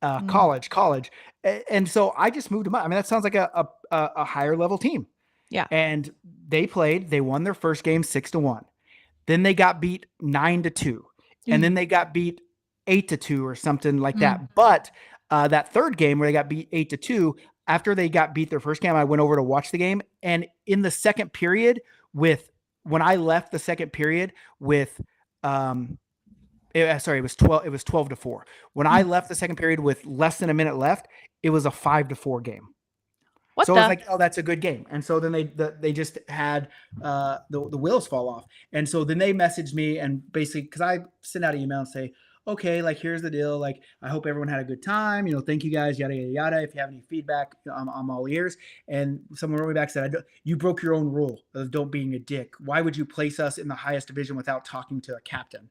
college. And so I just moved them up. I mean, that sounds like a higher level team. Yeah. And they won their first game 6-1. Then they got beat 9-2. And then they got beat 8-2 or something like that. But that third game where they got beat 8-2, after they got beat their first game, I went over to watch the game. And in the second period when I left the second period with, it was 12-4. When I left the second period with less than a minute left, it was a 5-4 game. So I was like, oh, that's a good game. And so then they just had the wheels fall off. And so then they messaged me, and basically, because I sent out an email and say, okay, like, here's the deal. Like, I hope everyone had a good time. Thank you guys, yada, yada, yada. If you have any feedback, I'm all ears. And someone wrote me back, said, you broke your own rule of don't being a dick. Why would you place us in the highest division without talking to a captain?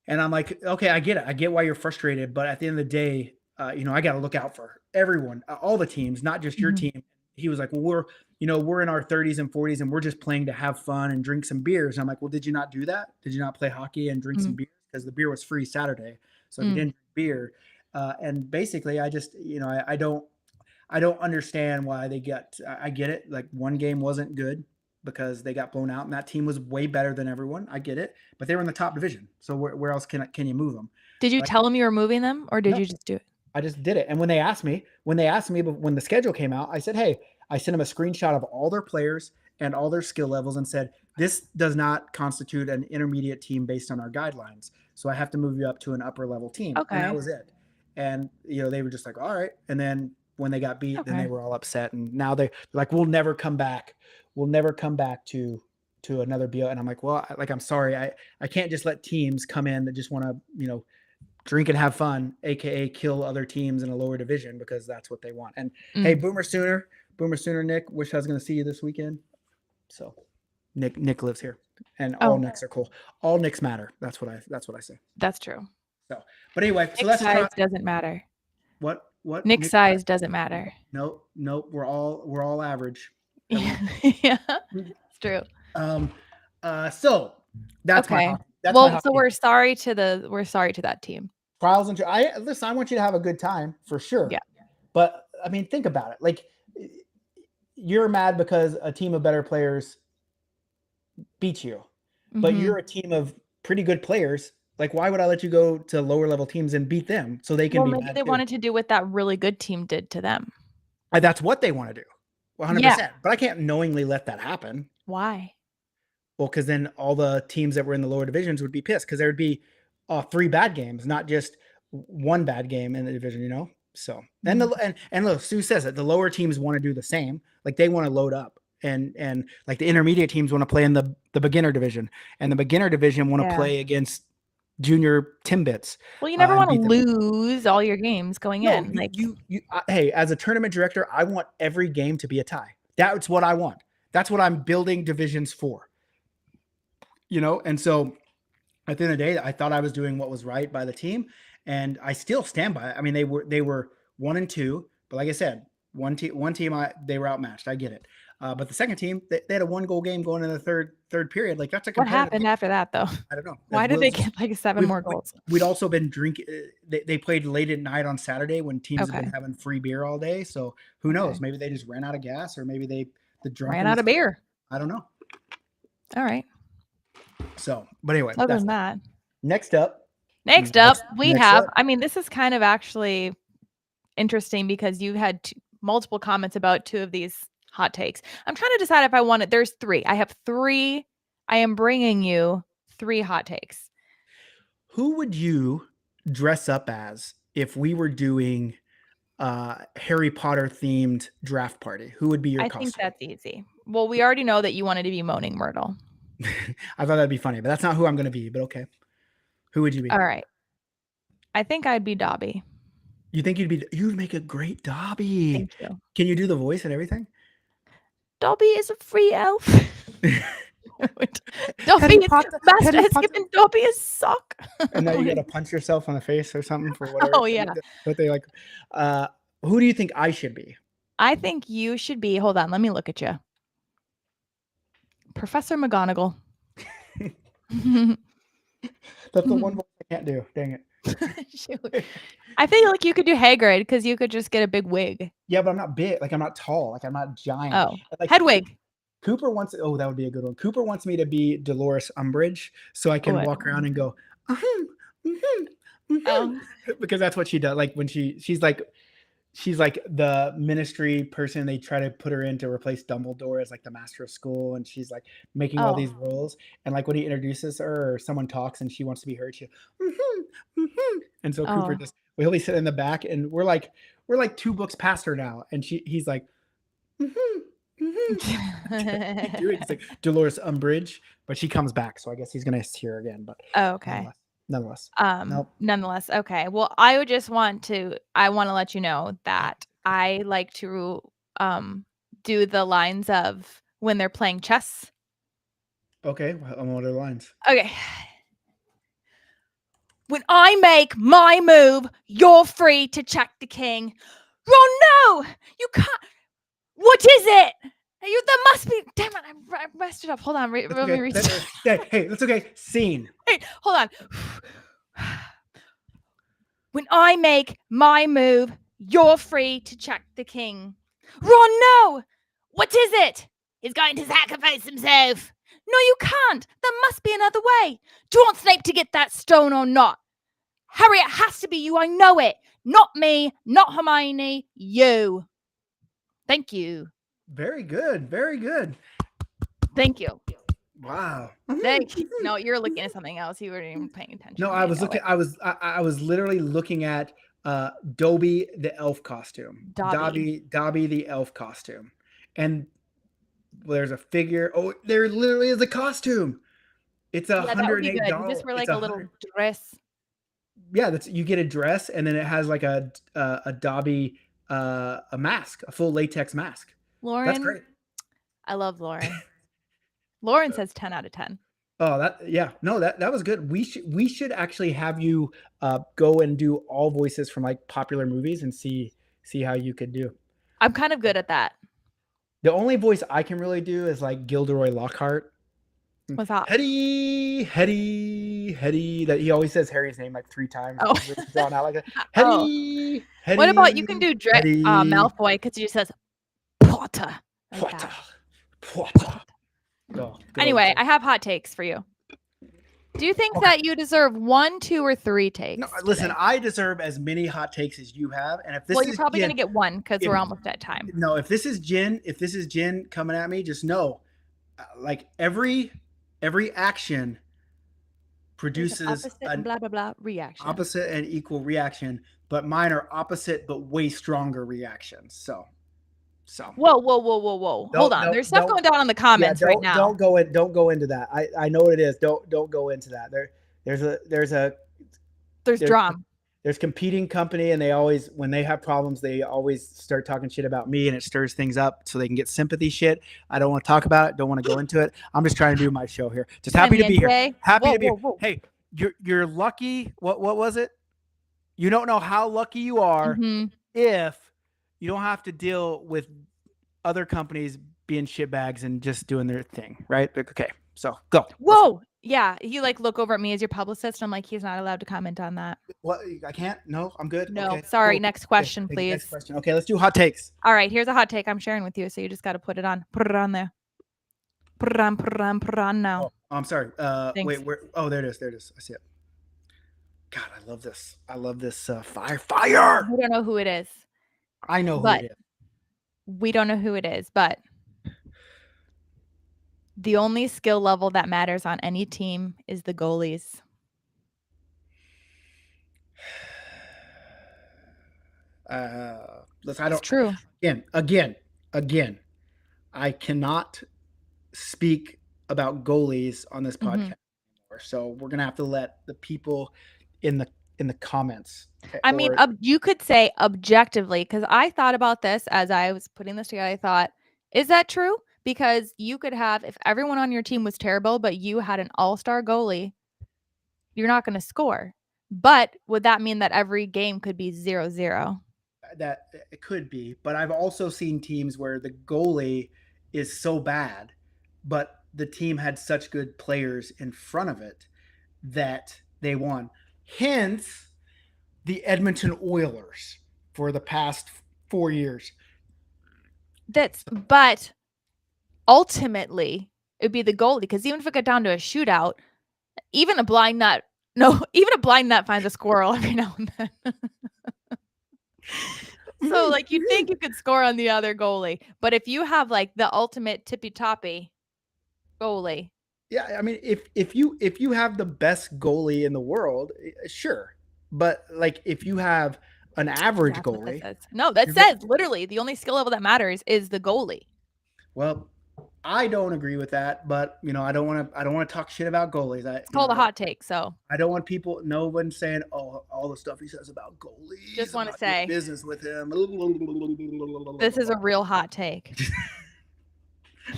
And I'm like, okay, I get it. I get why you're frustrated. But at the end of the day, I got to look out for everyone, all the teams, not just your team. He was like, well, we're in our 30s and 40s, and we're just playing to have fun and drink some beers. And I'm like, well, did you not do that? Did you not play hockey and drink some beer? Because the beer was free Saturday. So if you didn't drink beer, and basically I just, I don't understand why they I get it. Like, one game wasn't good because they got blown out, and that team was way better than everyone. I get it, but they were in the top division. So where else can you move them? Did you tell them you were moving them, or did you just do it? I just did it. And when they asked me, when the schedule came out, I said, hey, I sent them a screenshot of all their players and all their skill levels and said, this does not constitute an intermediate team based on our guidelines. So I have to move you up to an upper level team. Okay. And that was it. And, they were just like, all right. And then when they got beat, then they were all upset. And now they're like, we'll never come back. We'll never come back to another BL. And I'm like, well, I'm sorry. I can't just let teams come in that just want to, drink and have fun, aka kill other teams in a lower division, because that's what they want. And hey, Boomer Sooner Nick, wish I was going to see you this weekend. So Nick lives here, and all Nicks are cool. All Nicks matter. That's what I say. That's true. So, but anyway, so Nick that's size doesn't matter. What? What? Nick's size doesn't matter. Nope. We're all average. Yeah, it's true. So that's my Okay. hockey. That's my Well, hockey. so we're sorry to that team. Trials and listen. I want you to have a good time for sure. Yeah. But I mean, think about it. Like, you're mad because a team of better players beat you, but Mhm. you're a team of pretty good players. Like, why would I let you go to lower level teams and beat them so they can Well, be maybe mad they too? wanted to do what that really good team did to them. That's what they want to do, 100%. Yeah. But I can't knowingly let that happen. Why? Well, because then all the teams that were in the lower divisions would be pissed because there would be 3 bad games, not just one bad game in the division, you know? So, and look, Sue says it, the lower teams want to do the same. Like, they want to load up, and like the intermediate teams want to play in the beginner division, and the beginner division want to play against junior Timbits. Well, you never and want to beat them. lose all your games going No, in. Like, hey, as a tournament director, I want every game to be a tie. That's what I want. That's what I'm building divisions for. You know, and so at the end of the day, I thought I was doing what was right by the team, and I still stand by it. I mean, they were 1 and 2, but like I said, one team they were outmatched. I get it, but the second team, they had a 1-goal game going in the third period. Like, that's a what competitive happened game. after that, though? I don't know. Why did they get like 7 more goals? We'd also been drinking. They played late at night on Saturday when teams have been having free beer all day. So who knows? Maybe they just ran out of gas, or maybe the drunkenness ran out of beer. I don't know. All right. So, but anyway, Other than that, next up, we have. I mean, this is kind of actually interesting because you had multiple comments about 2 of these hot takes. I'm trying to decide if I want it. There's 3. I have 3. I am bringing you 3 hot takes. Who would you dress up as if we were doing Harry Potter themed draft party? Who would be your costume? I think that's easy. Well, we already know that you wanted to be Moaning Myrtle. I thought that'd be funny, but that's not who I'm going to be. But okay, who would you be? All right. I think I'd be Dobby. You think you'd make a great Dobby? Thank you. Can you do the voice and everything? Dobby is a free elf. Dobby is master has given Dobby a sock. And now you got to punch yourself on the face or something for whatever. Oh yeah. But they like. Who do you think I should be? I think you should be. Hold on, let me look at you. Professor McGonagall. That's the one voice I can't do. Dang it. Shoot. I feel like you could do Hagrid because you could just get a big wig. Yeah, but I'm not big. Like, I'm not tall. Like, I'm not giant. Oh, like, Hedwig. Cooper wants. Oh, that would be a good one. Cooper wants me to be Dolores Umbridge, so I can walk around and go, because that's what she does. Like, when she's like the ministry person. They try to put her in to replace Dumbledore as like the master of school, and she's like making all these roles. And like when he introduces her or someone talks and she wants to be heard, she and so Cooper just he'll be sitting in the back, and we're like 2 books past her now, and he's like it's like Dolores Umbridge, but she comes back, so I guess he's gonna hear her again. But okay. Nonetheless. Nonetheless. Okay. Well, I would just want to let you know that I like to do the lines of when they're playing chess. Okay. What are the lines? Okay. When I make my move, you're free to check the king. Oh no! You can't. What is it? There must be. Damn it! I messed it up. Hold on. Let me read. Hey, that's okay. Scene. Hey, hold on. When I make my move, you're free to check the king. Ron, no! What is it? He's going to sacrifice himself. No, you can't. There must be another way. Do you want Snape to get that stone or not? Harry, it has to be you. I know it. Not me, not Hermione, you. Thank you. Very good. Very good. Thank you. Wow. Thank you. No, you're looking at something else. You weren't even paying attention. No, I was looking. I was literally looking at Dobby the elf costume. Dobby the elf costume, and there's a figure. Oh, there literally is a costume. It's $108. Just for like a little dress. Yeah, you get a dress, and then it has like a Dobby a mask, a full latex mask. Lauren, that's great. I love Lauren. Lauren says 10 out of 10. Oh, that was good. We should actually have you go and do all voices from like popular movies and see how you could do. I'm kind of good at that. The only voice I can really do is like Gilderoy Lockhart. What's that? Hetty. That he always says Harry's name like 3 times. Oh. It's really drawn out like that. Oh. Hetty. What about you can do Hetty, Malfoy because he just says Potter. Like Potter. that. Potter. Oh, good Anyway, old- I have hot takes for you. Do you think that you deserve 1, 2, or 3 takes? No, listen, today? I deserve as many hot takes as you have, and if this Well, is you're probably Jen, gonna get 1 because if- we're almost at time. no, if this is Jen coming at me, just know, like every action There's an produces opposite and an blah blah blah reaction. opposite and equal reaction, but mine are opposite but way stronger reactions. So Whoa! Hold Don't- on. don't- There's stuff don't- going down in the comments right now. Don't go into that. I know what it is. Don't go into that. There's drama. There's competing company, and they always, when they have problems, they always start talking shit about me, and it stirs things up so they can get sympathy shit. I don't want to talk about it. Don't want to go into it. I'm just trying to do my show here. Just happy to be here. Caliente. Happy Whoa, to be whoa, here. whoa. Hey, you're lucky. What was it? You don't know how lucky you are Mhm. if you don't have to deal with other companies being shitbags and just doing their thing, right? Okay, so go. Whoa! Yeah, you like look over at me as your publicist. I'm like, he's not allowed to comment on that. What? I can't. No, I'm good. No, Okay, sorry. cool. Next question, Okay, please. Next question. Okay, let's do hot takes. All right, here's a hot take I'm sharing with you, so you just got to put it on. Put it on there. Put it on now. Oh, I'm sorry. Thanks. Wait, where? Oh, there it is. I see it. God, I love this. Fire. We don't know who it is. I know who But- it is. We don't know who it is, but the only skill level that matters on any team is the goalies. Listen, I It's don't. true. Again. I cannot speak about goalies on this podcast anymore. So we're gonna have to let the people in the comments. I mean, you could say objectively, because I thought about this as I was putting this together. I thought, is that true? Because you could have, if everyone on your team was terrible, but you had an all-star goalie, you're not going to score. But would that mean that every game could be 0-0? that it could be, but I've also seen teams where the goalie is so bad, but the team had such good players in front of it that they won. Hence, the Edmonton Oilers for the past 4 years. But ultimately, it would be the goalie, because even if it got down to a shootout, even a blind nut finds a squirrel every now and then. So, like, you think you could score on the other goalie, but if you have like the ultimate tippy toppy goalie, Yeah, I mean, if you have the best goalie in the world, sure, but like if you have an average that's what goalie, that says. No, that You're says literally the only skill level that matters is the goalie. well, I don't agree with that. But I don't want to talk shit about goalies. It's called a hot take. So I don't want people, no one saying, oh, all the stuff he says about goalies. Just I'm wanna not doing say, business with him. this is a real hot take.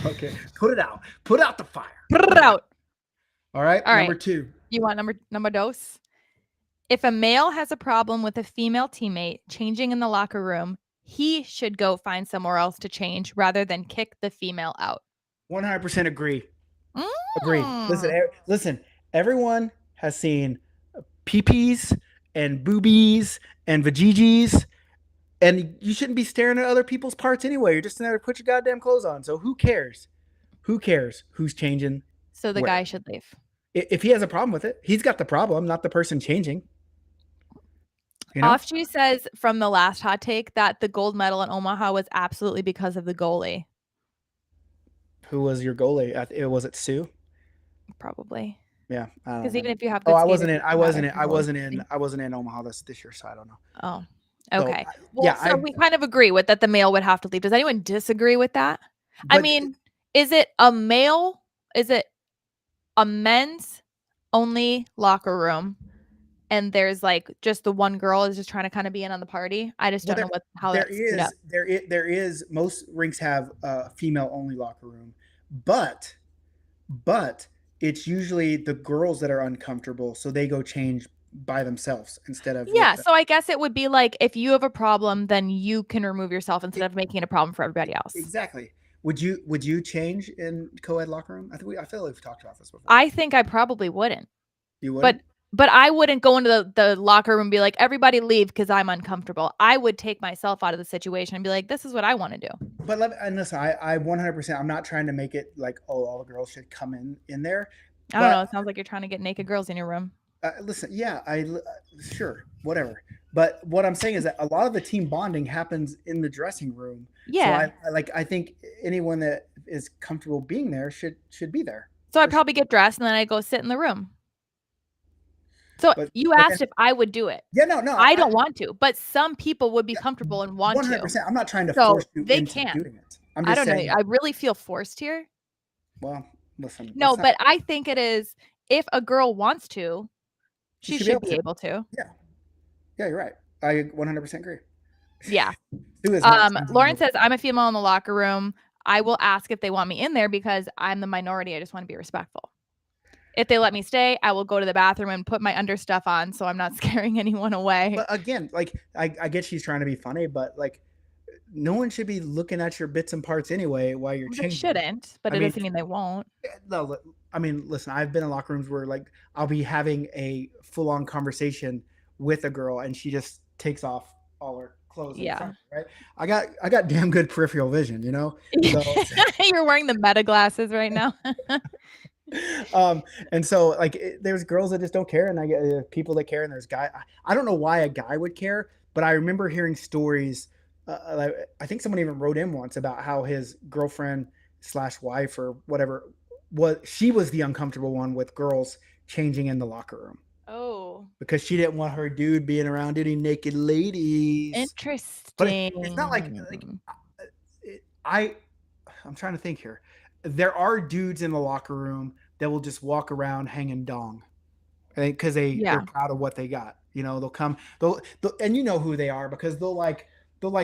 Okay, put it out. Put out the fire. Put it out. All right. All right. Number 2. You want number dos? If a male has a problem with a female teammate changing in the locker room, he should go find somewhere else to change rather than kick the female out. 100% agree. Agree. Listen. Everyone has seen peepees and boobies and vajijis, and you shouldn't be staring at other people's parts anyway. You're just in there to put your goddamn clothes on. So who cares? Who cares who's changing? So the Where? guy should leave. If he has a problem with it, he's got the problem, not the person changing. Offshoe says from the last hot take that the gold medal in Omaha was absolutely because of the goalie. Who was your goalie? Was it Sue? Probably. Yeah, I don't Because know. even if you have Oh, good I wasn't skaters, in. I it wasn't in. matters I the wasn't goalie. in. I wasn't in Omaha this year, so I don't know. Oh, So, okay. Well, yeah, so we kind of agree with that the male would have to leave. Does anyone disagree with that? I But- mean, is it a male? Is it a men's only locker room? And there's like just the one girl is just trying to kind of be in on the party. I just Well, don't know how there that's screwed up. there is most rinks have a female only locker room, but it's usually the girls that are uncomfortable, so they go change by themselves instead of Yeah, with them. so I guess it would be like if you have a problem, then you can remove yourself instead of making it a problem for everybody else. Exactly. Would you change in co-ed locker room? I feel like we've talked about this before. I think I probably wouldn't. You wouldn't? But I wouldn't go into the locker room and be like, everybody leave because I'm uncomfortable. I would take myself out of the situation and be like, this is what I want to do. But and listen, I 100%. I'm not trying to make it like, oh, all the girls should come in there. I don't know. It sounds like you're trying to get naked girls in your room. Listen, yeah, sure, whatever. But what I'm saying is that a lot of the team bonding happens in the dressing room. Yeah. So I think anyone that is comfortable being there should be there. So I'd probably get dressed and then I'd go sit in the room. So you asked if I would do it. Yeah, no. I don't want to, but some people would be comfortable and want 100%. to. I'm not trying to force you they into can. doing it. I'm I just don't saying. know. I really feel forced here. Well, listen. No, but I think it is if a girl wants to, she should be able to. Yeah. Yeah, you're right. I 100% agree. Yeah. Lauren says, I'm a female in the locker room. I will ask if they want me in there because I'm the minority. I just want to be respectful. If they let me stay, I will go to the bathroom and put my understuff on so I'm not scaring anyone away. But again, like I get she's trying to be funny, but like no one should be looking at your bits and parts anyway while you're changing. They shouldn't, but it doesn't mean they won't. No, I mean, listen, I've been in locker rooms where like I'll be having a full-on conversation with a girl and she just takes off all her clothes. Yeah. Right. I got damn good peripheral vision, you know? So, you're wearing the meta glasses right now. And so like there's girls that just don't care and I get people that care and there's guy. I don't know why a guy would care, but I remember hearing stories. I think someone even wrote in once about how his girlfriend / wife or whatever she was the uncomfortable one with girls changing in the locker room. Oh, because she didn't want her dude being around any naked ladies. Interesting. But it's not like I'm trying to think here. There are dudes in the locker room that will just walk around hanging dong, because they're proud of what they got. You know, they'll come, and you know who they are because they'll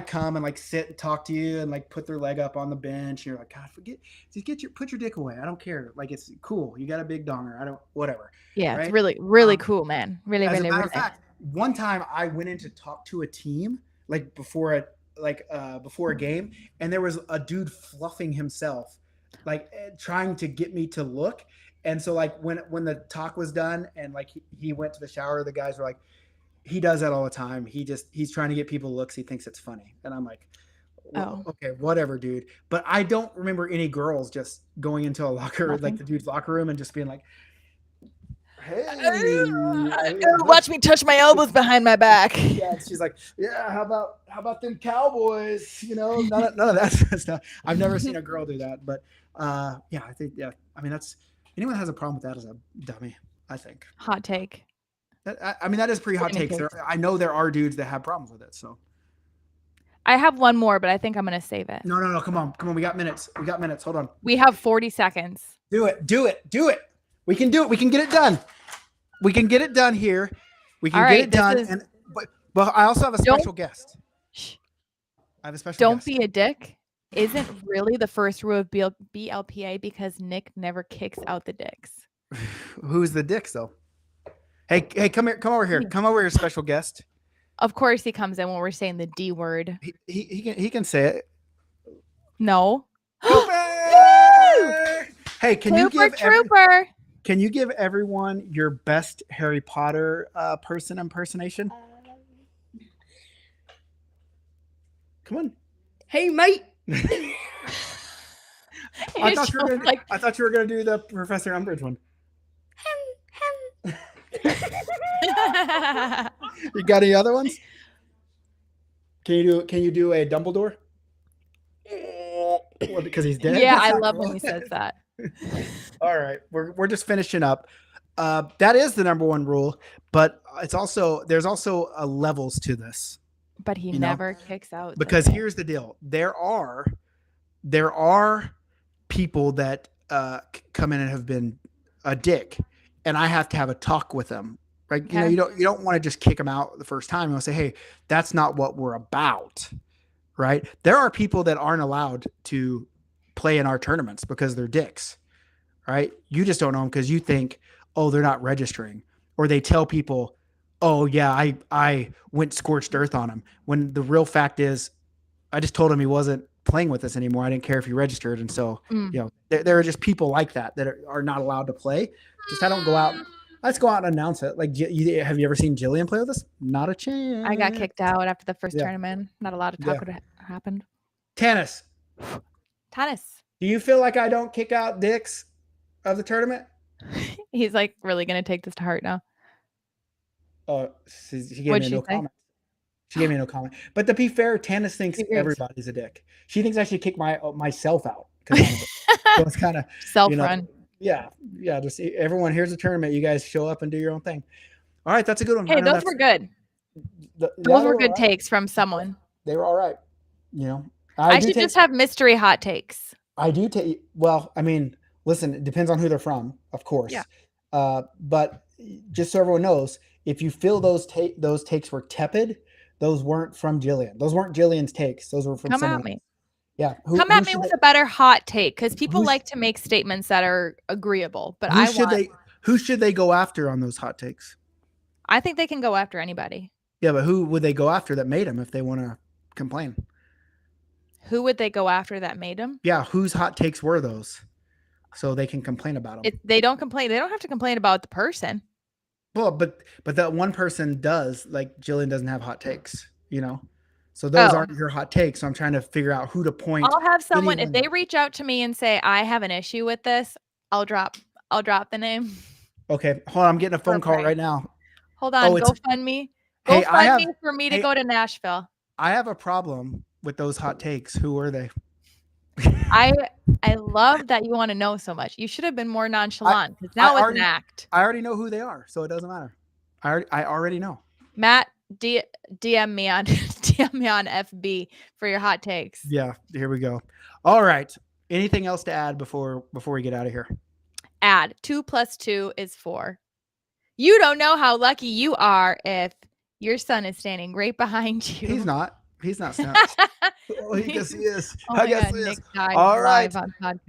come and like sit and talk to you and like put their leg up on the bench. And you're like, God, put your dick away. I don't care. Like, it's cool. You got a big donger. Whatever. Yeah. Right? It's really, really cool, man. Really, As really, a matter really. of fact, one time I went in to talk to a team like before a game, and there was a dude fluffing himself, like trying to get me to look. And so like when the talk was done and like he went to the shower, the guys were like, he does that all the time. He's trying to get people looks. He thinks it's funny. And I'm like, well, okay, whatever, dude. But I don't remember any girls just going into a locker, like the dude's locker room and just being like, hey, watch me touch my elbows behind my back. Yeah, she's like, yeah, how about them Cowboys? You know, none of that stuff. I've never seen a girl do that, but yeah, I think I mean anyone that has a problem with that is a dummy. I think. Hot take. I mean, that is pretty hot takes. I know there are dudes that have problems with it. So I have one more, but I think I'm going to save it. No. Come on. We got minutes. Hold on. We have 40 seconds. Do it. We can do it. We can get it done. We can get it done here. We can get it done. But I also have a special guest. I have a special Don't guest. be a dick. Isn't really the first rule of BLPA because Nick never kicks out the dicks. Who's the dicks though? Hey, come here. Come over here. Come over here, special guest. Of course he comes in when we're saying the D word. He can say it. No. Hey, can you give everyone your best Harry Potter person impersonation? Come on. Hey, mate. I thought you were gonna do the Professor Umbridge one. You got any other ones? Can you do a Dumbledore? Because he's dead. Yeah, I love when he says that. All right, we're just finishing up. That is the number one rule, but there's also levels to this. But he never kicks out. Because here's the deal: there are people that come in and have been a dick, and I have to have a talk with them. Right? Okay. You don't want to just kick them out the first time. You want to say, hey, that's not what we're about. Right? There are people that aren't allowed to play in our tournaments because they're dicks. right? You just don't know them because you think, oh, they're not registering, or they tell people, oh yeah, I went scorched earth on him. When the real fact is, I just told him he wasn't playing with us anymore. I didn't care if he registered, and so there are just people like that are not allowed to play. Just I don't go out. Let's go out and announce it. Like, have you ever seen Jillian play with us? Not a chance. I got kicked out after the first tournament. Not allowed to talk what happened. Tennis. Do you feel like I don't kick out dicks of the tournament? He's like really gonna take this to heart now. Oh, she gave me no comment. She gave me no comment. But to be fair, Tannis thinks everybody's a dick. She thinks I should kick myself out. So it's kind of self-run. Yeah. Just everyone, here's a tournament. You guys show up and do your own thing. All right, that's a good one. Hey, those were good. Those were good takes from someone. They were all right. I should just have mystery hot takes. I do take. Well, I mean, listen, it depends on who they're from, of course. Yeah. But just so everyone knows, if you feel those takes were tepid, those weren't from Jillian. Those weren't Jillian's takes. Those were from someone. Come at me. Yeah. Come at me with a better hot take, because people like to make statements that are agreeable. But who should they go after on those hot takes? I think they can go after anybody. Yeah, but who would they go after that made them if they want to complain? Who would they go after that made them? Yeah, whose hot takes were those? So they can complain about them. They don't complain. They don't have to complain about the person. Well, but that one person does. Like Jillian doesn't have hot takes, So those aren't your hot takes. So I'm trying to figure out who to point. I'll have someone if they reach out to me and say I have an issue with this. I'll drop the name. Okay, hold on. I'm getting a phone call right now. Hold on. GoFundMe. GoFundMe for me to go to Nashville. I have a problem with those hot takes. Who were they? I love that you want to know so much. You should have been more nonchalant, because now it's an act. I already know who they are, so it doesn't matter. I already know. Matt, DM me on FB for your hot takes. Yeah, here we go. All right. Anything else to add before we get out of here? Add 2 + 2 is 4. You don't know how lucky you are if your son is standing right behind you. He's not. He's not. Oh, he is. Oh my God, Nick died All right. live on podcast.